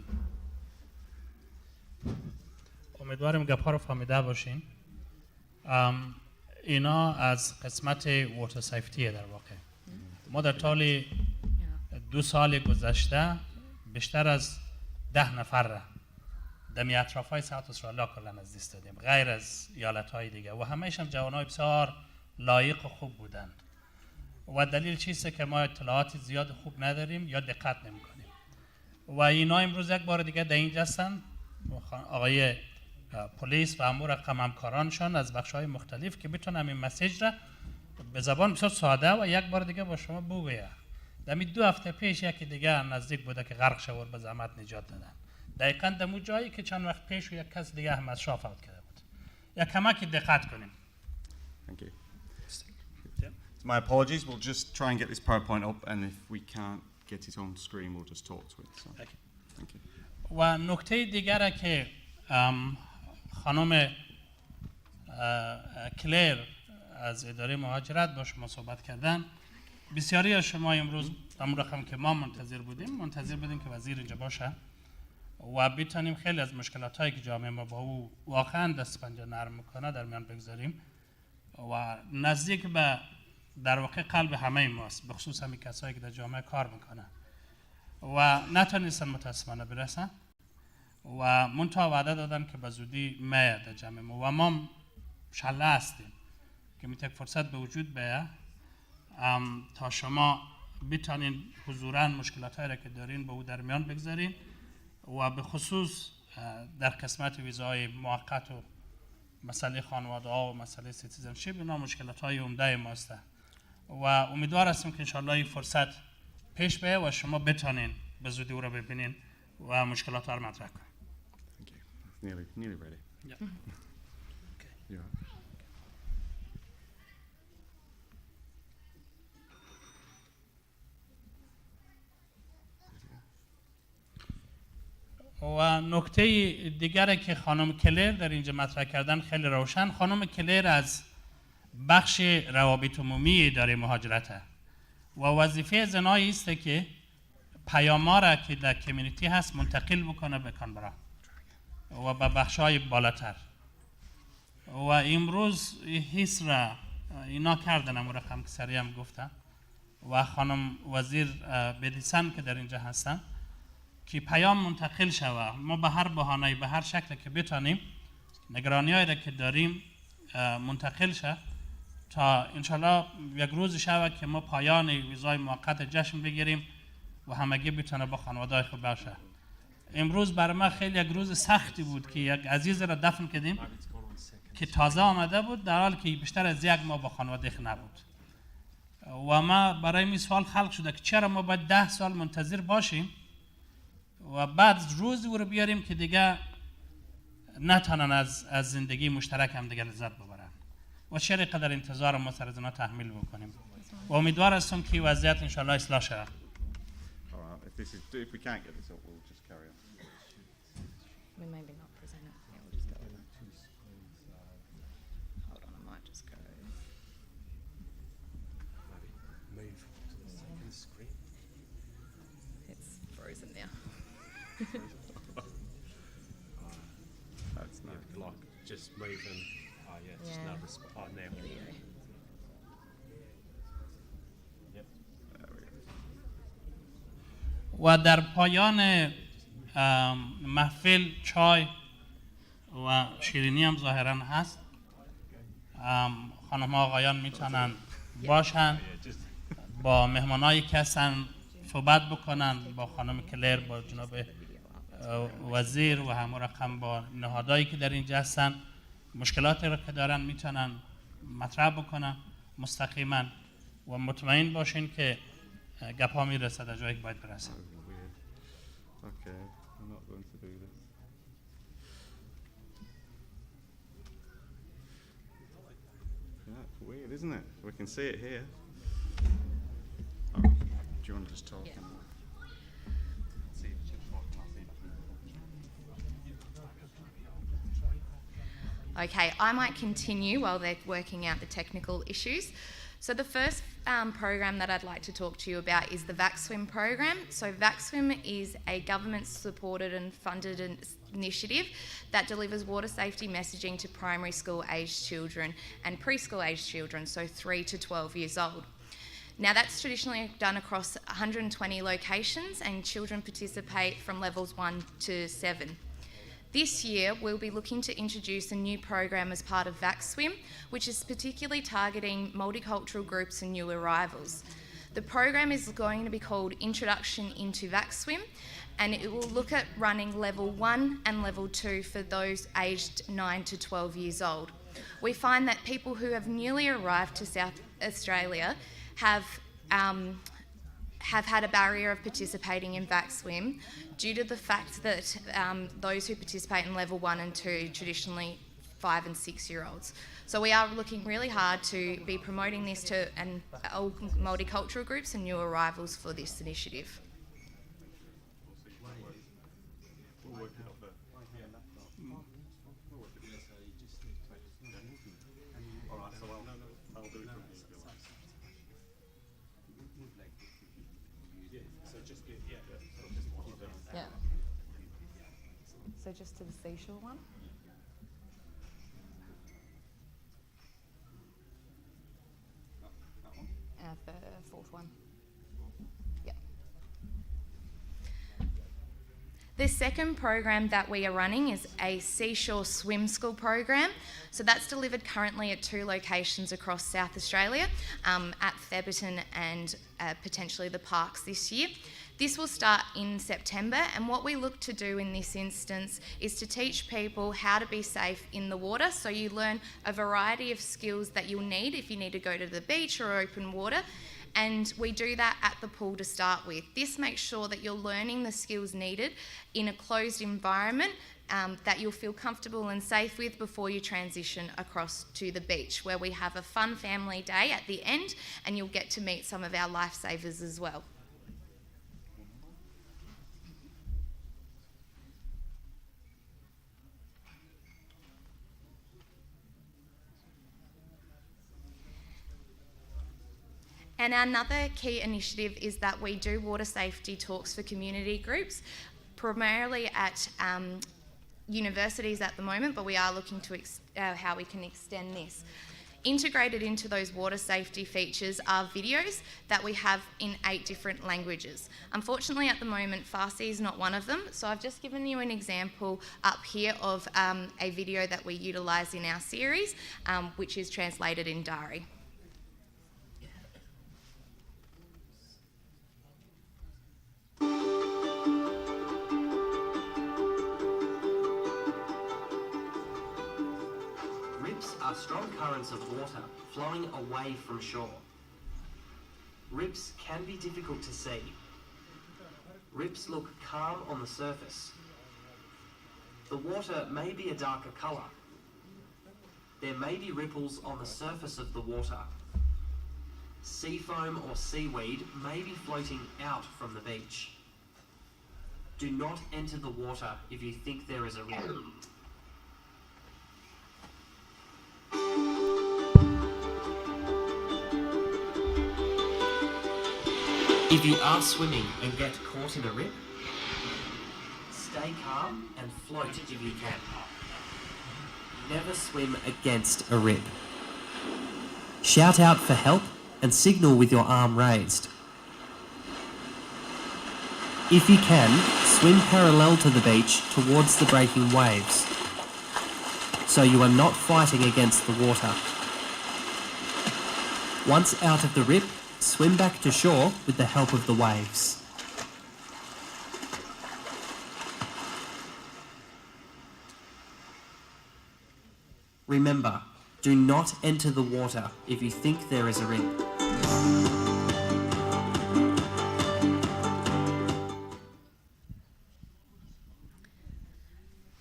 امیدوارم گپ‌ها رو فهمیده باشین. اینا از قسمت واتر سیفتیه در واقع. ما در طول 2 سال گذشته بیشتر از 10 نفر را دمی اطرافای ساوت استرالیا کلا از دست دادیم، غیر از ایالت‌های دیگه، و همه‌شون جوانای بسیار لایق و خوب بودند. و دلیل چیست که ما اطلاعات زیاد خوب نداریم یا دقت نمی‌کنیم. و اینا امروز یک بار دیگه در اینجا هستن، آقای پلیس و امور رقم همکارانشان از بخش‌های مختلف که بتونن این مسیج را به زبان بسیار ساده و یک بار دیگه با شما بگویم. دمی 2 هفته پیش یکی دیگه نزدیک بوده که غرق شد و به زحمت نجات دادن. دقیقاً دمو جایی که چند وقت پیش یک کس دیگه هم از شاه فوت کرده بود. یا کمکی دقت کنیم. Thank you. My apologies, we'll just try and get this PowerPoint up, and if we can't get it on screen, we'll just talk to it. So, thank you. و نکته دیگره که خانم کلیر از اداره مهاجرت با شما صحبت کردن، بسیاری از شما امروز همون رقم که ما منتظر بودیم که وزیر اینجا باشه و بتونیم خیلی از مشکلات هایی که جامعه ما با او واقعا دست پنجه نرم میکنه در میان بگذاریم و نزدیک به در واقع قلب همه ماست، به خصوص همین کسایی که در جامعه کار میکنن و نتونستن متاسفانه برسن و منتها وعده دادن که به زودی میاد در جمع ما و ما شله هستیم که میتونه فرصت به وجود بیاد تا شما بتونین حضوراً مشکلات هایی را که دارین با او در میان بگذارین و به خصوص در قسمت ویزای موقت و مسئله خانواده ها و مسئله سیتیزنشیپ، اینا مشکلات های عمده ماست و امیدوار هستیم که انشاءالله این فرصت پیش بیاد و شما بتونین به زودی او را ببینین و مشکلات ها را مطرح کنین. Nearly ready. Yeah. Okay. Yeah. و نکته دیگری که خانم کلیر در اینجا مطرح کردن خیلی روشن. خانم کلیر از بخش روابط عمومی اداره مهاجرت و وظیفه زنایی است که پیام‌ها را که در کمیونیتی هست منتقل بکنه به کانبرا و به بخش‌های بالاتر و امروز حس را اینا کردن، امور رقم که سریع هم گفتن و خانم وزیر بدیسن که در اینجا هستن که پیام منتقل شود. ما به هر بهانه‌ای به هر شکل که بتونیم نگرانی‌هایی را که داریم منتقل شه تا انشالله یک روز شود که ما پایان ویزای موقت جشن بگیریم و همگی بتونه با خانواده‌های خوب باشه. امروز برای ما خیلی یک روز سختی بود که یک عزیز را دفن کردیم که تازه آمده بود در حالی که بیشتر از 1 ماه با خانواده نبود و ما برای این سوال خلق شده که چرا ما باید 10 سال منتظر باشیم و بعد روز او رو بیاریم که دیگه نتونن از زندگی مشترک هم دیگه لذت ببرن و چه قدر انتظار ما سر از اینا تحمیل بکنیم و امیدوار هستم که وضعیت انشالله اصلاح شود. If we can't get this up, we'll just carry on. We maybe not present it. Yeah, we'll just go with it. Hold on, I might just go. Maybe move to the second screen. It's frozen now. That's nice. Like just move and just now this now. و در پایان محفل چای و شیرینی هم ظاهراً هست. خانم ها آقایان میتونن باشن با مهمانایی که هستن صحبت بکنن، با خانم کلر، با جناب وزیر و همون رقم با نهادهایی که در اینجا هستن مشکلاتی رو که دارن میتونن مطرح بکنن مستقیما و مطمئن باشین که گپ ها میرسه در جایی که باید برسه. Okay, I'm not going to do this. Yeah, it's weird, isn't it? We can see it here. Oh, do you want to just talk? Yeah. Okay, I might continue while they're working out the technical issues. So the first program that I'd like to talk to you about is the VACSWIM program. So VACSWIM is a government-supported and funded initiative that delivers water safety messaging to primary school aged children and preschool aged children, so 3 to 12 years old. Now that's traditionally done across 120 locations and children participate from levels 1 to 7. This year, we'll be looking to introduce a new program as part of VACSWIM, which is particularly targeting multicultural groups and new arrivals. The program is going to be called Introduction into VACSWIM, and it will look at running level 1 and level 2 for those aged 9 to 12 years old. We find that people who have newly arrived to South Australia have had a barrier of participating in VACSWIM due to the fact that those who participate in level 1 and 2 traditionally 5 and 6 year olds. So we are looking really hard to be promoting this to all multicultural groups and new arrivals for this initiative. Yeah. So just to the seashore one. The fourth one. Yeah. The second program that we are running is a seashore swim school program. So that's delivered currently at 2 locations across South Australia, at Theberton and potentially the parks this year. This will start in September, and what we look to do in this instance is to teach people how to be safe in the water. So you learn a variety of skills that you'll need if you need to go to the beach or open water, and we do that at the pool to start with. This makes sure that you're learning the skills needed in a closed environment that you'll feel comfortable and safe with before you transition across to the beach, where we have a fun family day at the end, and you'll get to meet some of our lifesavers as well. And another key initiative is that we do water safety talks for community groups, primarily at universities at the moment, but we are looking to how we can extend this. Integrated into those water safety features are videos that we have in 8 different languages. Unfortunately, at the moment, Farsi is not one of them, so I've just given you an example up here of a video that we utilise in our series, which is translated in Dari. Rips are strong currents of water flowing away from shore. Rips can be difficult to see. Rips look calm on the surface. the water may be a darker colour. There may be ripples on the surface of the water. Sea foam or seaweed may be floating out from the beach. Do not enter the water if you think there is a rip. If you are swimming and get caught in a rip, stay calm and float if you can. Never swim against a rip. Shout out for help and signal with your arm raised. If you can, swim parallel to the beach towards the breaking waves, so you are not fighting against the water. Once out of the rip, swim back to shore with the help of the waves. Remember, do not enter the water if you think there is a rip.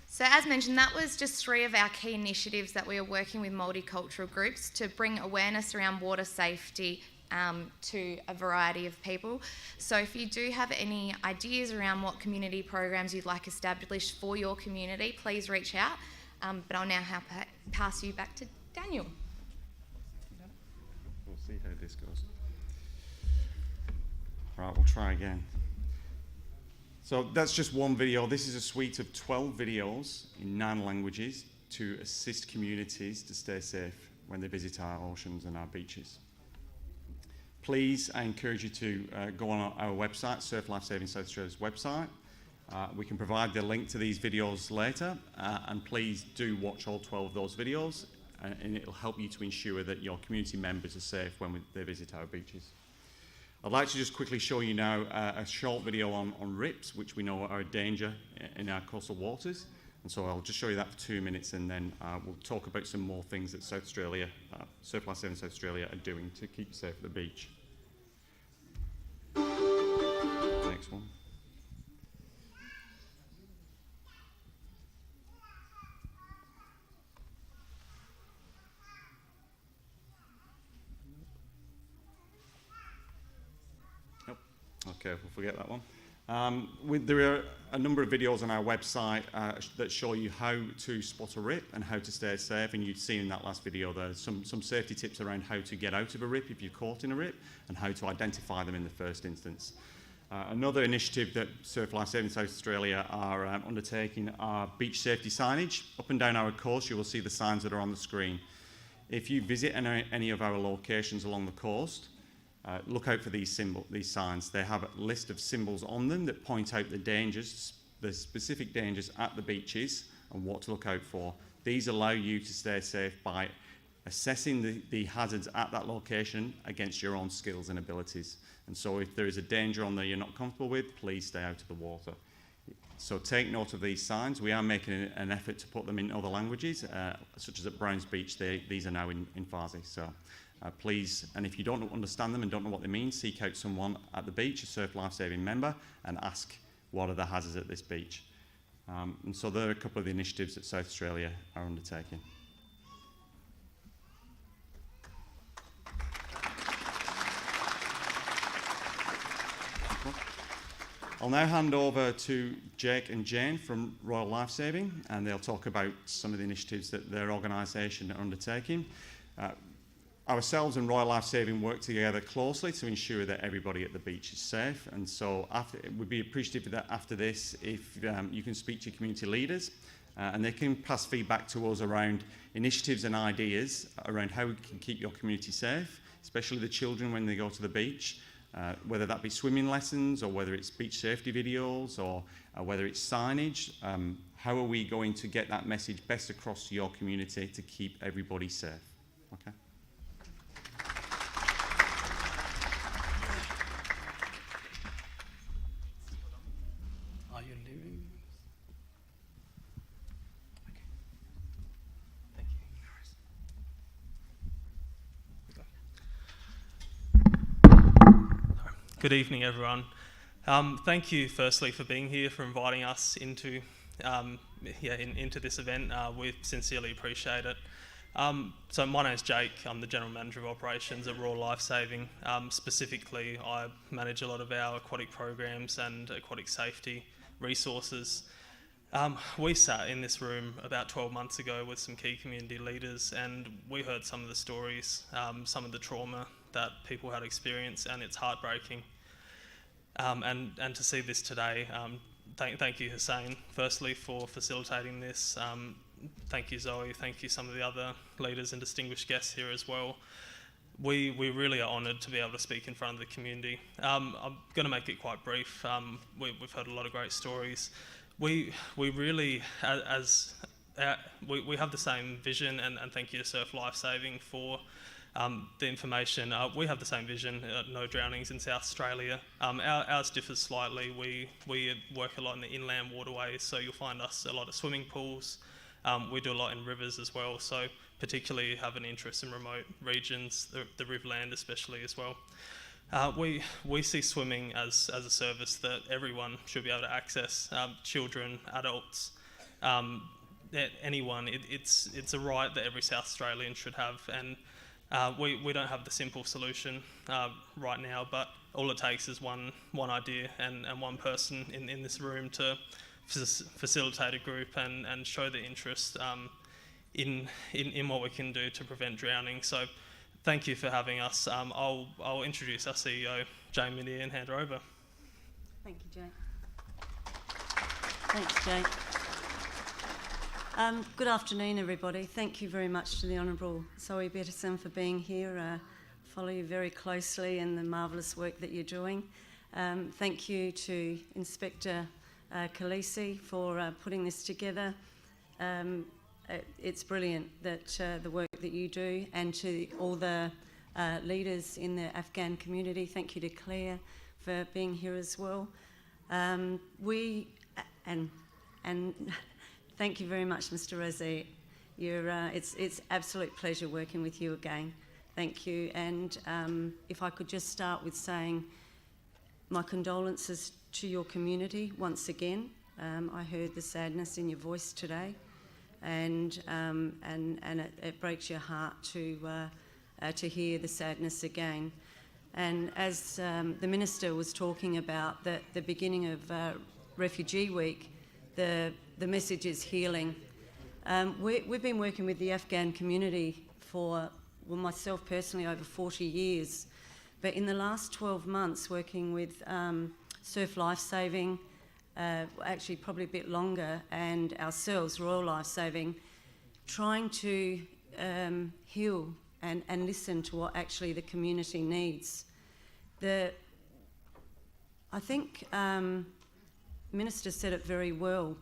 So as mentioned, that was just 3 of our key initiatives that we are working with multicultural groups to bring awareness around water safety to a variety of people. So if you do have any ideas around what community programs you'd like established for your community, please reach out. But I'll now pass you back to Daniel. We'll see how this goes. Right, we'll try again. So that's just one video. This is a suite of 12 videos in 9 languages to assist communities to stay safe when they visit our oceans and our beaches. Please, I encourage you to go on our website, Surf Life Saving South Australia's website. We can provide the link to these videos later, and please do watch all 12 of those videos, and it'll help you to ensure that your community members are safe when they visit our beaches. I'd like to just quickly show you now a short video on rips, which we know are a danger in our coastal waters. And so I'll just show you that for 2 minutes, and then we'll talk about some more things that South Australia, Surf Life Saving South Australia are doing to keep safe at the beach. Next one. Okay, we'll forget that one. There are a number of videos on our website that show you how to spot a rip and how to stay safe, and you'd seen in that last video there's some safety tips around how to get out of a rip if you're caught in a rip and how to identify them in the first instance. Another initiative that Surf Life Saving South Australia are undertaking are beach safety signage. Up and down our coast you will see the signs that are on the screen. If you visit any of our locations along the coast, look out for these signs. They have a list of symbols on them that point out the dangers, the specific dangers at the beaches and what to look out for. These allow you to stay safe by assessing the hazards at that location against your own skills and abilities. And so if there is a danger on there you're not comfortable with, please stay out of the water. So take note of these signs. We are making an effort to put them in other languages, such as at Browns Beach. These are now in Farsi. So please, and if you don't understand them and don't know what they mean, seek out someone at the beach, a Surf Life Saving member, and ask what are the hazards at this beach. And so there are a couple of the initiatives that South Australia are undertaking. I'll now hand over to Jake and Jane from Royal Lifesaving, and they'll talk about some of the initiatives that their organisation are undertaking. Ourselves and Royal Lifesaving work together closely to ensure that everybody at the beach is safe, and so we'd be appreciative that after this if you can speak to your community leaders and they can pass feedback to us around initiatives and ideas around how we can keep your community safe, especially the children when they go to the beach. Whether that be swimming lessons or whether it's beach safety videos or whether it's signage, how are we going to get that message best across to your community to keep everybody safe? Okay. Are you leaving? Okay. Thank you. Good evening, everyone. Thank you, firstly, for being here, for inviting us into into this event. We sincerely appreciate it. So my name's Jake. I'm the General Manager of Operations at Royal Lifesaving. Specifically, I manage a lot of our aquatic programs and aquatic safety resources. We sat in this room about 12 months ago with some key community leaders, and we heard some of the stories, some of the trauma that people had experienced, and it's heartbreaking. And to see this today, thank you, Hussein, firstly, for facilitating this. Thank you, Zoe. Thank you, some of the other leaders and distinguished guests here as well. We really are honoured to be able to speak in front of the community. I'm going to make it quite brief. We've heard a lot of great stories. We really, we have the same vision, and thank you to Surf Lifesaving for the information. We have the same vision, no drownings in South Australia. Ours differs slightly. We work a lot in the inland waterways, so you'll find us a lot of swimming pools. We do a lot in rivers as well, so particularly have an interest in remote regions, the riverland especially as well. We see swimming as a service that everyone should be able to access, children, adults, anyone. It's a right that every South Australian should have, and we don't have the simple solution right now, but all it takes is one idea and one person in this room to facilitate a group and show the interest in what we can do to prevent drowning. So thank you for having us. I'll introduce our CEO, Jane Minnier, and hand her over. Thank you, Jake. Thanks, Jake. Good afternoon, everybody. Thank you very much to the Honourable Zoe Bettison for being here. Follow you very closely in the marvellous work that you're doing. Thank you to Inspector Khaleesi for putting this together. It's brilliant that the work that you do, and to all the leaders in the Afghan community. Thank you to Claire for being here as well. And thank you very much, Mr. Razzie. It's absolute pleasure working with you again. Thank you. And if I could just start with saying my condolences to your community once again. I heard the sadness in your voice today, and it breaks your heart to hear the sadness again. And as the Minister was talking about the beginning of Refugee Week, the message is healing. We've been working with the Afghan community for, well, myself personally, over 40 years. But in the last 12 months, working with Surf Lifesaving, actually probably a bit longer, and ourselves, Royal Lifesaving, trying to heal and listen to what actually the community needs. I think Minister said it very well.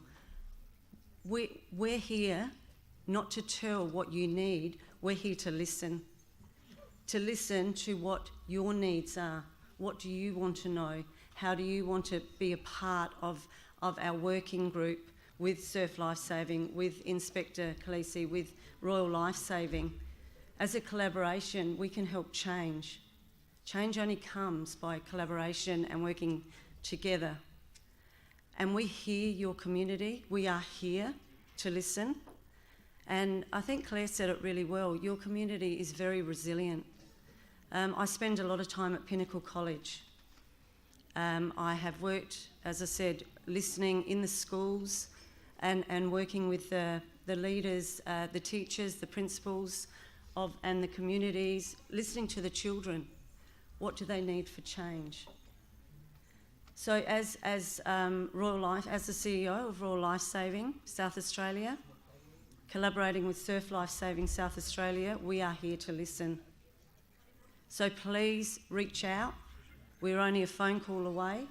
We're here not to tell what you need, we're here to listen to what your needs are. What do you want to know? How do you want to be a part of our working group with Surf Lifesaving, with Inspector Khaleesi, with Royal Lifesaving? As a collaboration, we can help change. Change only comes by collaboration and working together. And we hear your community. We are here to listen. And I think Claire said it really well. Your community is very resilient. I spend a lot of time at Pinnacle College. I have worked, as I said, listening in the schools and working with the leaders, the teachers, the principals and the communities, listening to the children. What do they need for change? So as Royal Life, as the CEO of Royal Lifesaving South Australia, collaborating with Surf Lifesaving South Australia, we are here to listen. So please reach out. We're only a phone call away,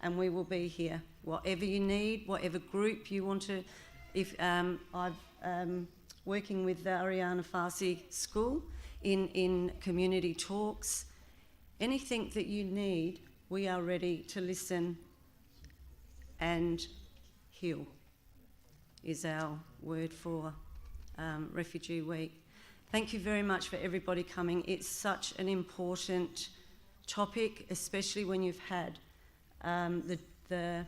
and we will be here. Whatever you need, whatever group you want to. If I've working with the Ariana Farsi School in community talks, anything that you need, we are ready to listen and heal. Is our word for Refugee Week. Thank you very much for everybody coming. It's such an important topic, especially when you've had the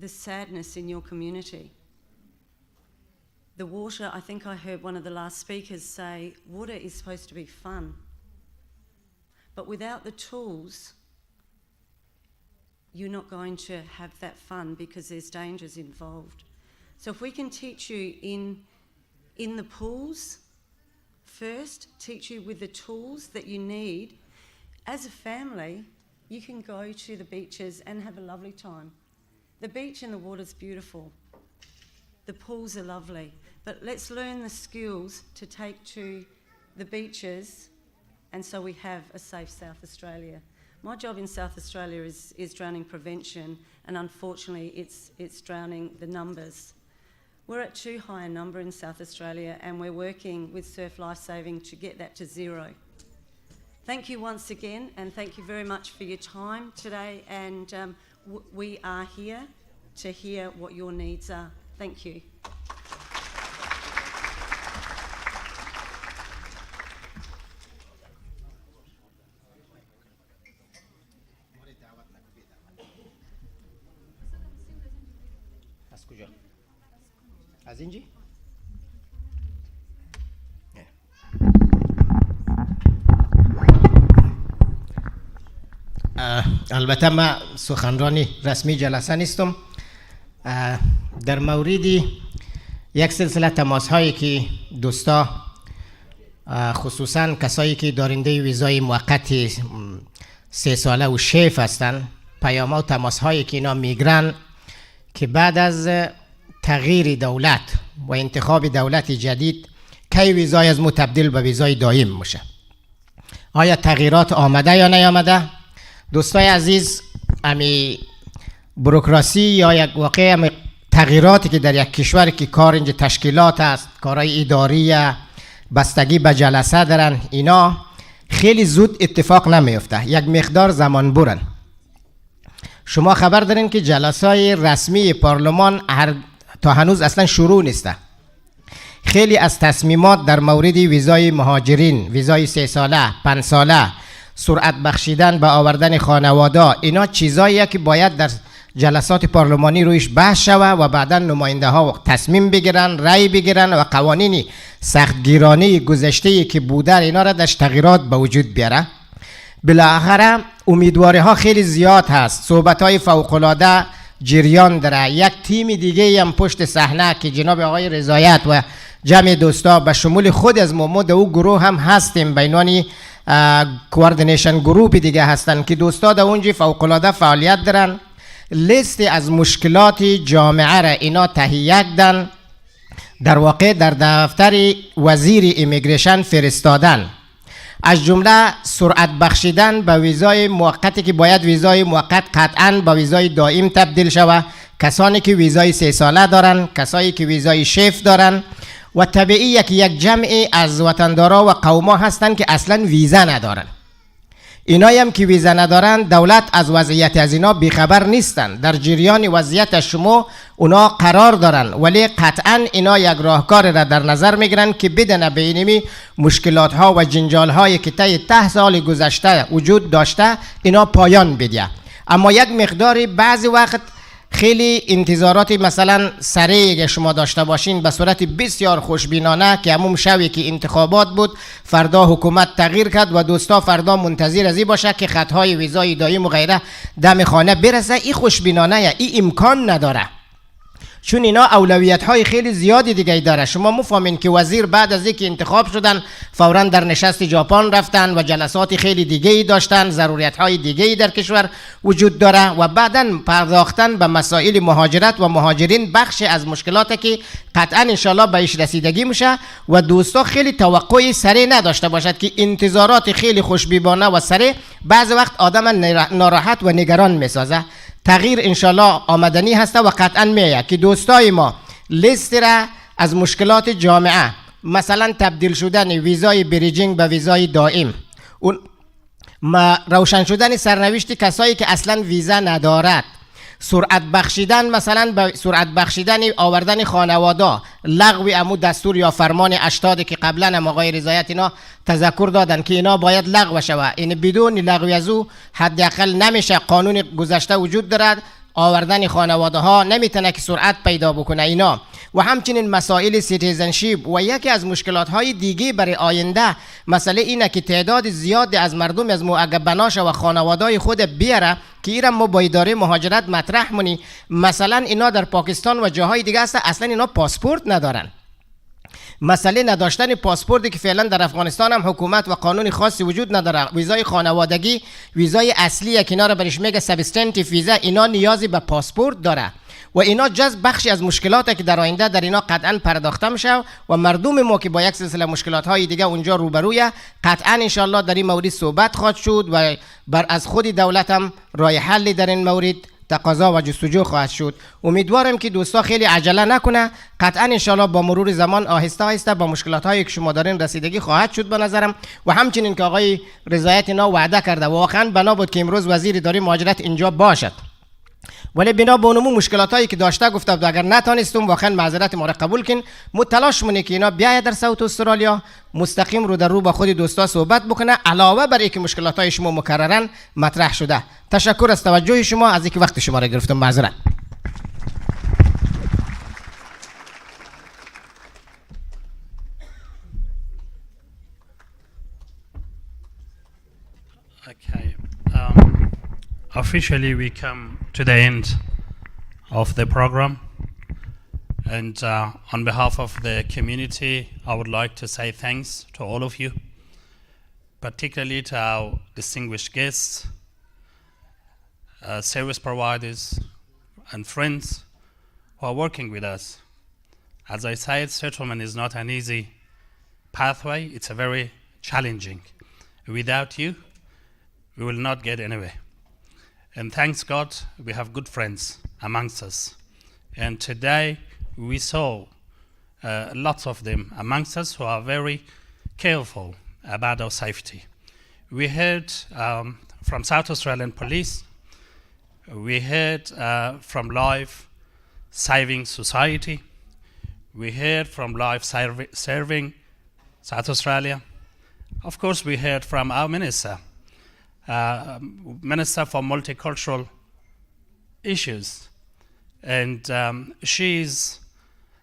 sadness in your community. The water, I think I heard one of the last speakers say, water is supposed to be fun. But without the tools, you're not going to have that fun because there's dangers involved. So if we can teach you in the pools first, teach you with the tools that you need, as a family, you can go to the beaches and have a lovely time. The beach and the water's beautiful. The pools are lovely. But let's learn the skills to take to the beaches, and so we have a safe South Australia. My job in South Australia is drowning prevention, and unfortunately it's drowning the numbers. We're at too high a number in South Australia, and we're working with Surf Lifesaving to get that to zero. Thank you once again, and thank you very much for your time today, and we are here to hear what your needs are. Thank you. از اینجی؟ البته ما سخنرانی رسمی جلسه نیستم. در موردی یک سلسله تماس هایی که دوستا خصوصا کسایی که دارنده ویزای موقت 3 ساله و شیف هستند، پیام ها و تماس هایی که اینا میگرن که بعد از تغییر دولت و انتخاب دولت جدید کی ویزای از مو تبدیل به ویزای دائم میشه، آیا تغییرات آمده یا نیامده؟ دوستای عزیز، امی بروکراسی یا یک واقع امی تغییراتی که در یک کشور که کار اینجا تشکیلات است، کارهای اداری، بستگی به جلسه دارن، اینا خیلی زود اتفاق نمیفته، یک مقدار زمان برن. شما خبر دارین که جلسه رسمی پارلمان تا هنوز اصلا شروع نیسته. خیلی از تصمیمات در مورد ویزای مهاجرین، ویزای 3 ساله، 5 ساله، سرعت بخشیدن به آوردن خانواده، اینا چیزاییه که باید در جلسات پارلمانی رویش بحث شوه و بعدا نماینده ها تصمیم بگیرن، رأی بگیرن و قوانین سختگیرانه گذشته که بوده اینا را در تغییرات به وجود بیاره. بالاخره امیدواری ها خیلی زیاد هست، صحبت های فوق العاده جریان داره. یک تیم دیگه هم پشت صحنه که جناب آقای رضایت و جمع دوستا به شمول خود از ما در او گروه هم هستیم، بینانی کوردینیشن گروپ دیگه هستن که دوستا در اونجا فوق العاده فعالیت دارن. لیست از مشکلات جامعه را اینا تهیه کردن، در واقع در دفتر وزیر ایمیگریشن فرستادن، از جمله سرعت بخشیدن به ویزای موقتی که باید ویزای موقت قطعاً به ویزای دائم تبدیل شود، کسانی که ویزای 3 ساله دارن، کسانی که ویزای شیف دارن، و طبیعیه که یک جمعی از وطندارا و قوما هستن که اصلا ویزا ندارن. اینایی هم که ویزا ندارن، دولت از وضعیت از اینا بیخبر نیستن، در جریان وضعیت شما اونا قرار دارن، ولی قطعا اینا یک راهکار را در نظر میگیرن که بدن به اینمی مشکلات ها و جنجال هایی که طی 10 سال گذشته وجود داشته اینا پایان بده. اما یک مقداری بعضی وقت خیلی انتظارات مثلا سریع شما داشته باشین به صورت بسیار خوشبینانه که همون شبی که انتخابات بود فردا حکومت تغییر کرد و دوستا فردا منتظر از این باشه که خطهای ویزای دائم و غیره دم خانه برسه، این خوشبینانه، این امکان نداره، چون اینا اولویت های خیلی زیادی دیگه داره. شما مفهمین که وزیر بعد از اینکه انتخاب شدن فوراً در نشست ژاپن رفتن و جلسات خیلی دیگه داشتن، ضرورت های دیگه در کشور وجود داره و بعداً پرداختن به مسائل مهاجرت و مهاجرین بخش از مشکلاتی که قطعاً انشالله بهش رسیدگی میشه و دوستا خیلی توقعی سریع نداشته باشد که انتظارات خیلی خوشبینانه و سریع بعض وقت آدم ناراحت و نگران میسازه. تغییر انشالله آمدنی هسته و قطعا میه که دوستای ما لیست را از مشکلات جامعه، مثلا تبدیل شدن ویزای بریجینگ به ویزای دائم، روشن شدن سرنوشت کسایی که اصلا ویزا ندارد، سرعت بخشیدن، مثلا سرعت بخشیدن آوردن خانواده، لغو امو دستور یا فرمان 80 که قبلا هم آقای رضایت اینا تذکر دادن که اینا باید لغو شود، این بدون لغو از او حداقل نمیشه. قانون گذشته وجود دارد، آوردن خانواده ها نمیتونه که سرعت پیدا بکنه اینا و همچنین مسائل سیتیزنشیپ و یکی از مشکلات های دیگه برای آینده مسئله اینه که تعداد زیاد از مردم از اگه بناش و خانواده های خود بیاره که ایران ما با اداره مهاجرت مطرح منی. مثلا اینا در پاکستان و جاهای دیگه هست اصلا اینا پاسپورت ندارن. مسئله نداشتن پاسپورتی که فعلا در افغانستان هم حکومت و قانون خاصی وجود نداره. ویزای خانوادگی ویزای اصلیه که اینا رو برش میگه سابستنتیو ویزا، اینا نیازی به پاسپورت داره و اینا جز بخشی از مشکلاته که در آینده در اینا قطعا پرداخته میشه و مردم ما که با یک سلسله مشکلات های دیگه اونجا روبرویه قطعا ان شاء الله در این مورد صحبت خواهد شد و بر از خود دولت هم راه حلی در این مورد تقاضا و جستجو خواهد شد. امیدوارم که دوستا خیلی عجله نکنه، قطعا ان شاء الله با مرور زمان آهسته آهسته با مشکلات هایی که شما دارین رسیدگی خواهد شد به نظرم. و همچنین که آقای رضایت اینا وعده کرده واقعا بنا بود که امروز وزیر اداره مهاجرت اینجا باشد، ولی بنا به اونمو مشکلات هایی که داشته گفته اگر نتونستم واقعا معذرت ما را قبول کن. متلاش مونه که اینا بیاید در صوت استرالیا مستقیم رو در رو با خود دوستا صحبت بکنه، علاوه بر اینکه مشکلات های شما مکررن مطرح شده. تشکر از توجه شما، از اینکه وقت شما را گرفتم. معذرت. Officially, we come to the end of the program, and on behalf of the community, I would like to say thanks to all of you, particularly to our distinguished guests, service providers, and friends who are working with us. As I said, settlement is not an easy pathway, it's a very challenging. Without you, we will not get anywhere. And thanks God, we have good friends amongst us. And today, we saw lots of them amongst us who are very careful about our safety. We heard from South Australian Police, we heard from Life Saving Society, we heard from Life Serving South Australia. Of course, we heard from our Minister, Minister for Multicultural Issues. And she's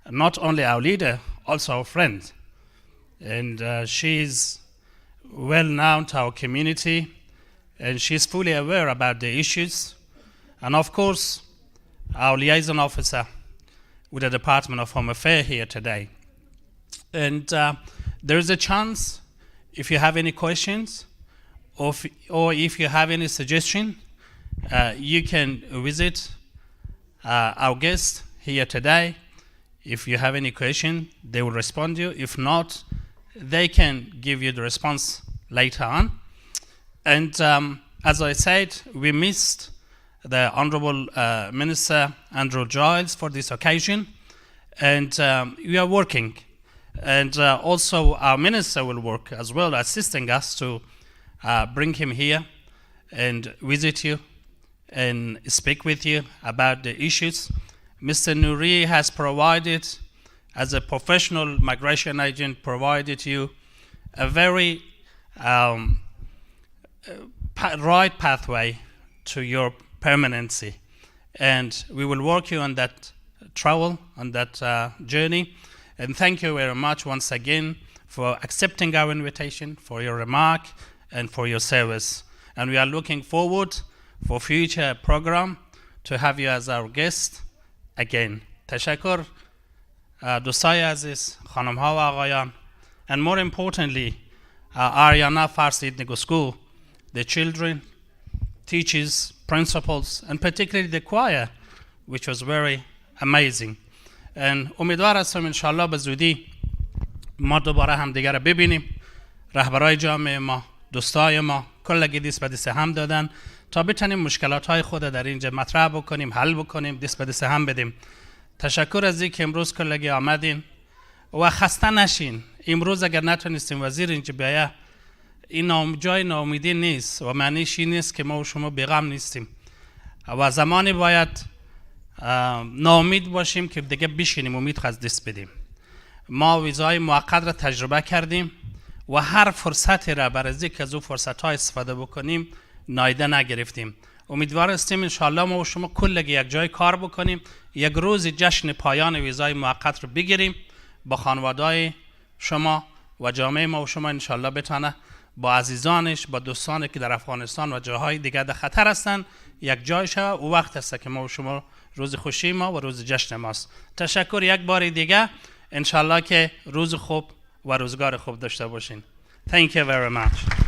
not only our leader, also our friend. And she's well known to our community, and she's fully aware about the issues. And of course, our liaison officer with the Department of Home Affairs here today. And there is a chance, if you have any questions, or if you have any suggestion, you can visit our guest here today. If you have any question, they will respond to you. If not, they can give you the response later on. And as I said, we missed the Honourable Minister Andrew Giles for this occasion, and we are working. And also our Minister will work as well, assisting us to bring him here and visit you and speak with you about the issues. Mr. Nouri has provided, as a professional migration agent, provided you a very right pathway to your permanency. And we will work you on that travel, on that journey. And thank you very much once again for accepting our invitation, for your remark, and for your service. And we are looking forward for future program to have you as our guest again. تشکر دوستای عزیز، خانم ها و آقایان. And more importantly, Ariana Farsi Ethnic School, the children, teachers, principals, and particularly the choir, which was very amazing. And امیدوار هستم انشاءالله به زودی ما دوباره هم دیگر ببینیم. رهبرای جامعه ما، دوستای ما کلگی دست به دست هم دادن تا بتونیم مشکلات های خود در اینجا مطرح بکنیم، حل بکنیم، دست به دست هم بدیم. تشکر از اینکه امروز کلگی آمدین و خسته نشین. امروز اگر نتونستیم وزیر اینجا بیایه، این جای ناامیدی نیست و معنیش این نیست که ما و شما بیغم نیستیم و زمانی باید ناامید باشیم که دیگه بشینیم امید از دست بدیم. ما ویزای موقت را تجربه کردیم و هر فرصتی را برای اینکه از اون فرصت ها استفاده بکنیم نایده نگرفتیم. امیدوار هستیم انشالله ما و شما کلگی یک جای کار بکنیم، یک روز جشن پایان ویزای موقت رو بگیریم با خانواده‌های شما و جامعه ما و شما انشالله بتونه با عزیزانش، با دوستانی که در افغانستان و جاهای دیگه در خطر هستن یک جای شود و وقت است که ما و شما روز خوشی ما و روز جشن ماست. تشکر یک بار دیگه، انشالله که روز خوب و روزگار خوب داشته باشین. Thank you very much.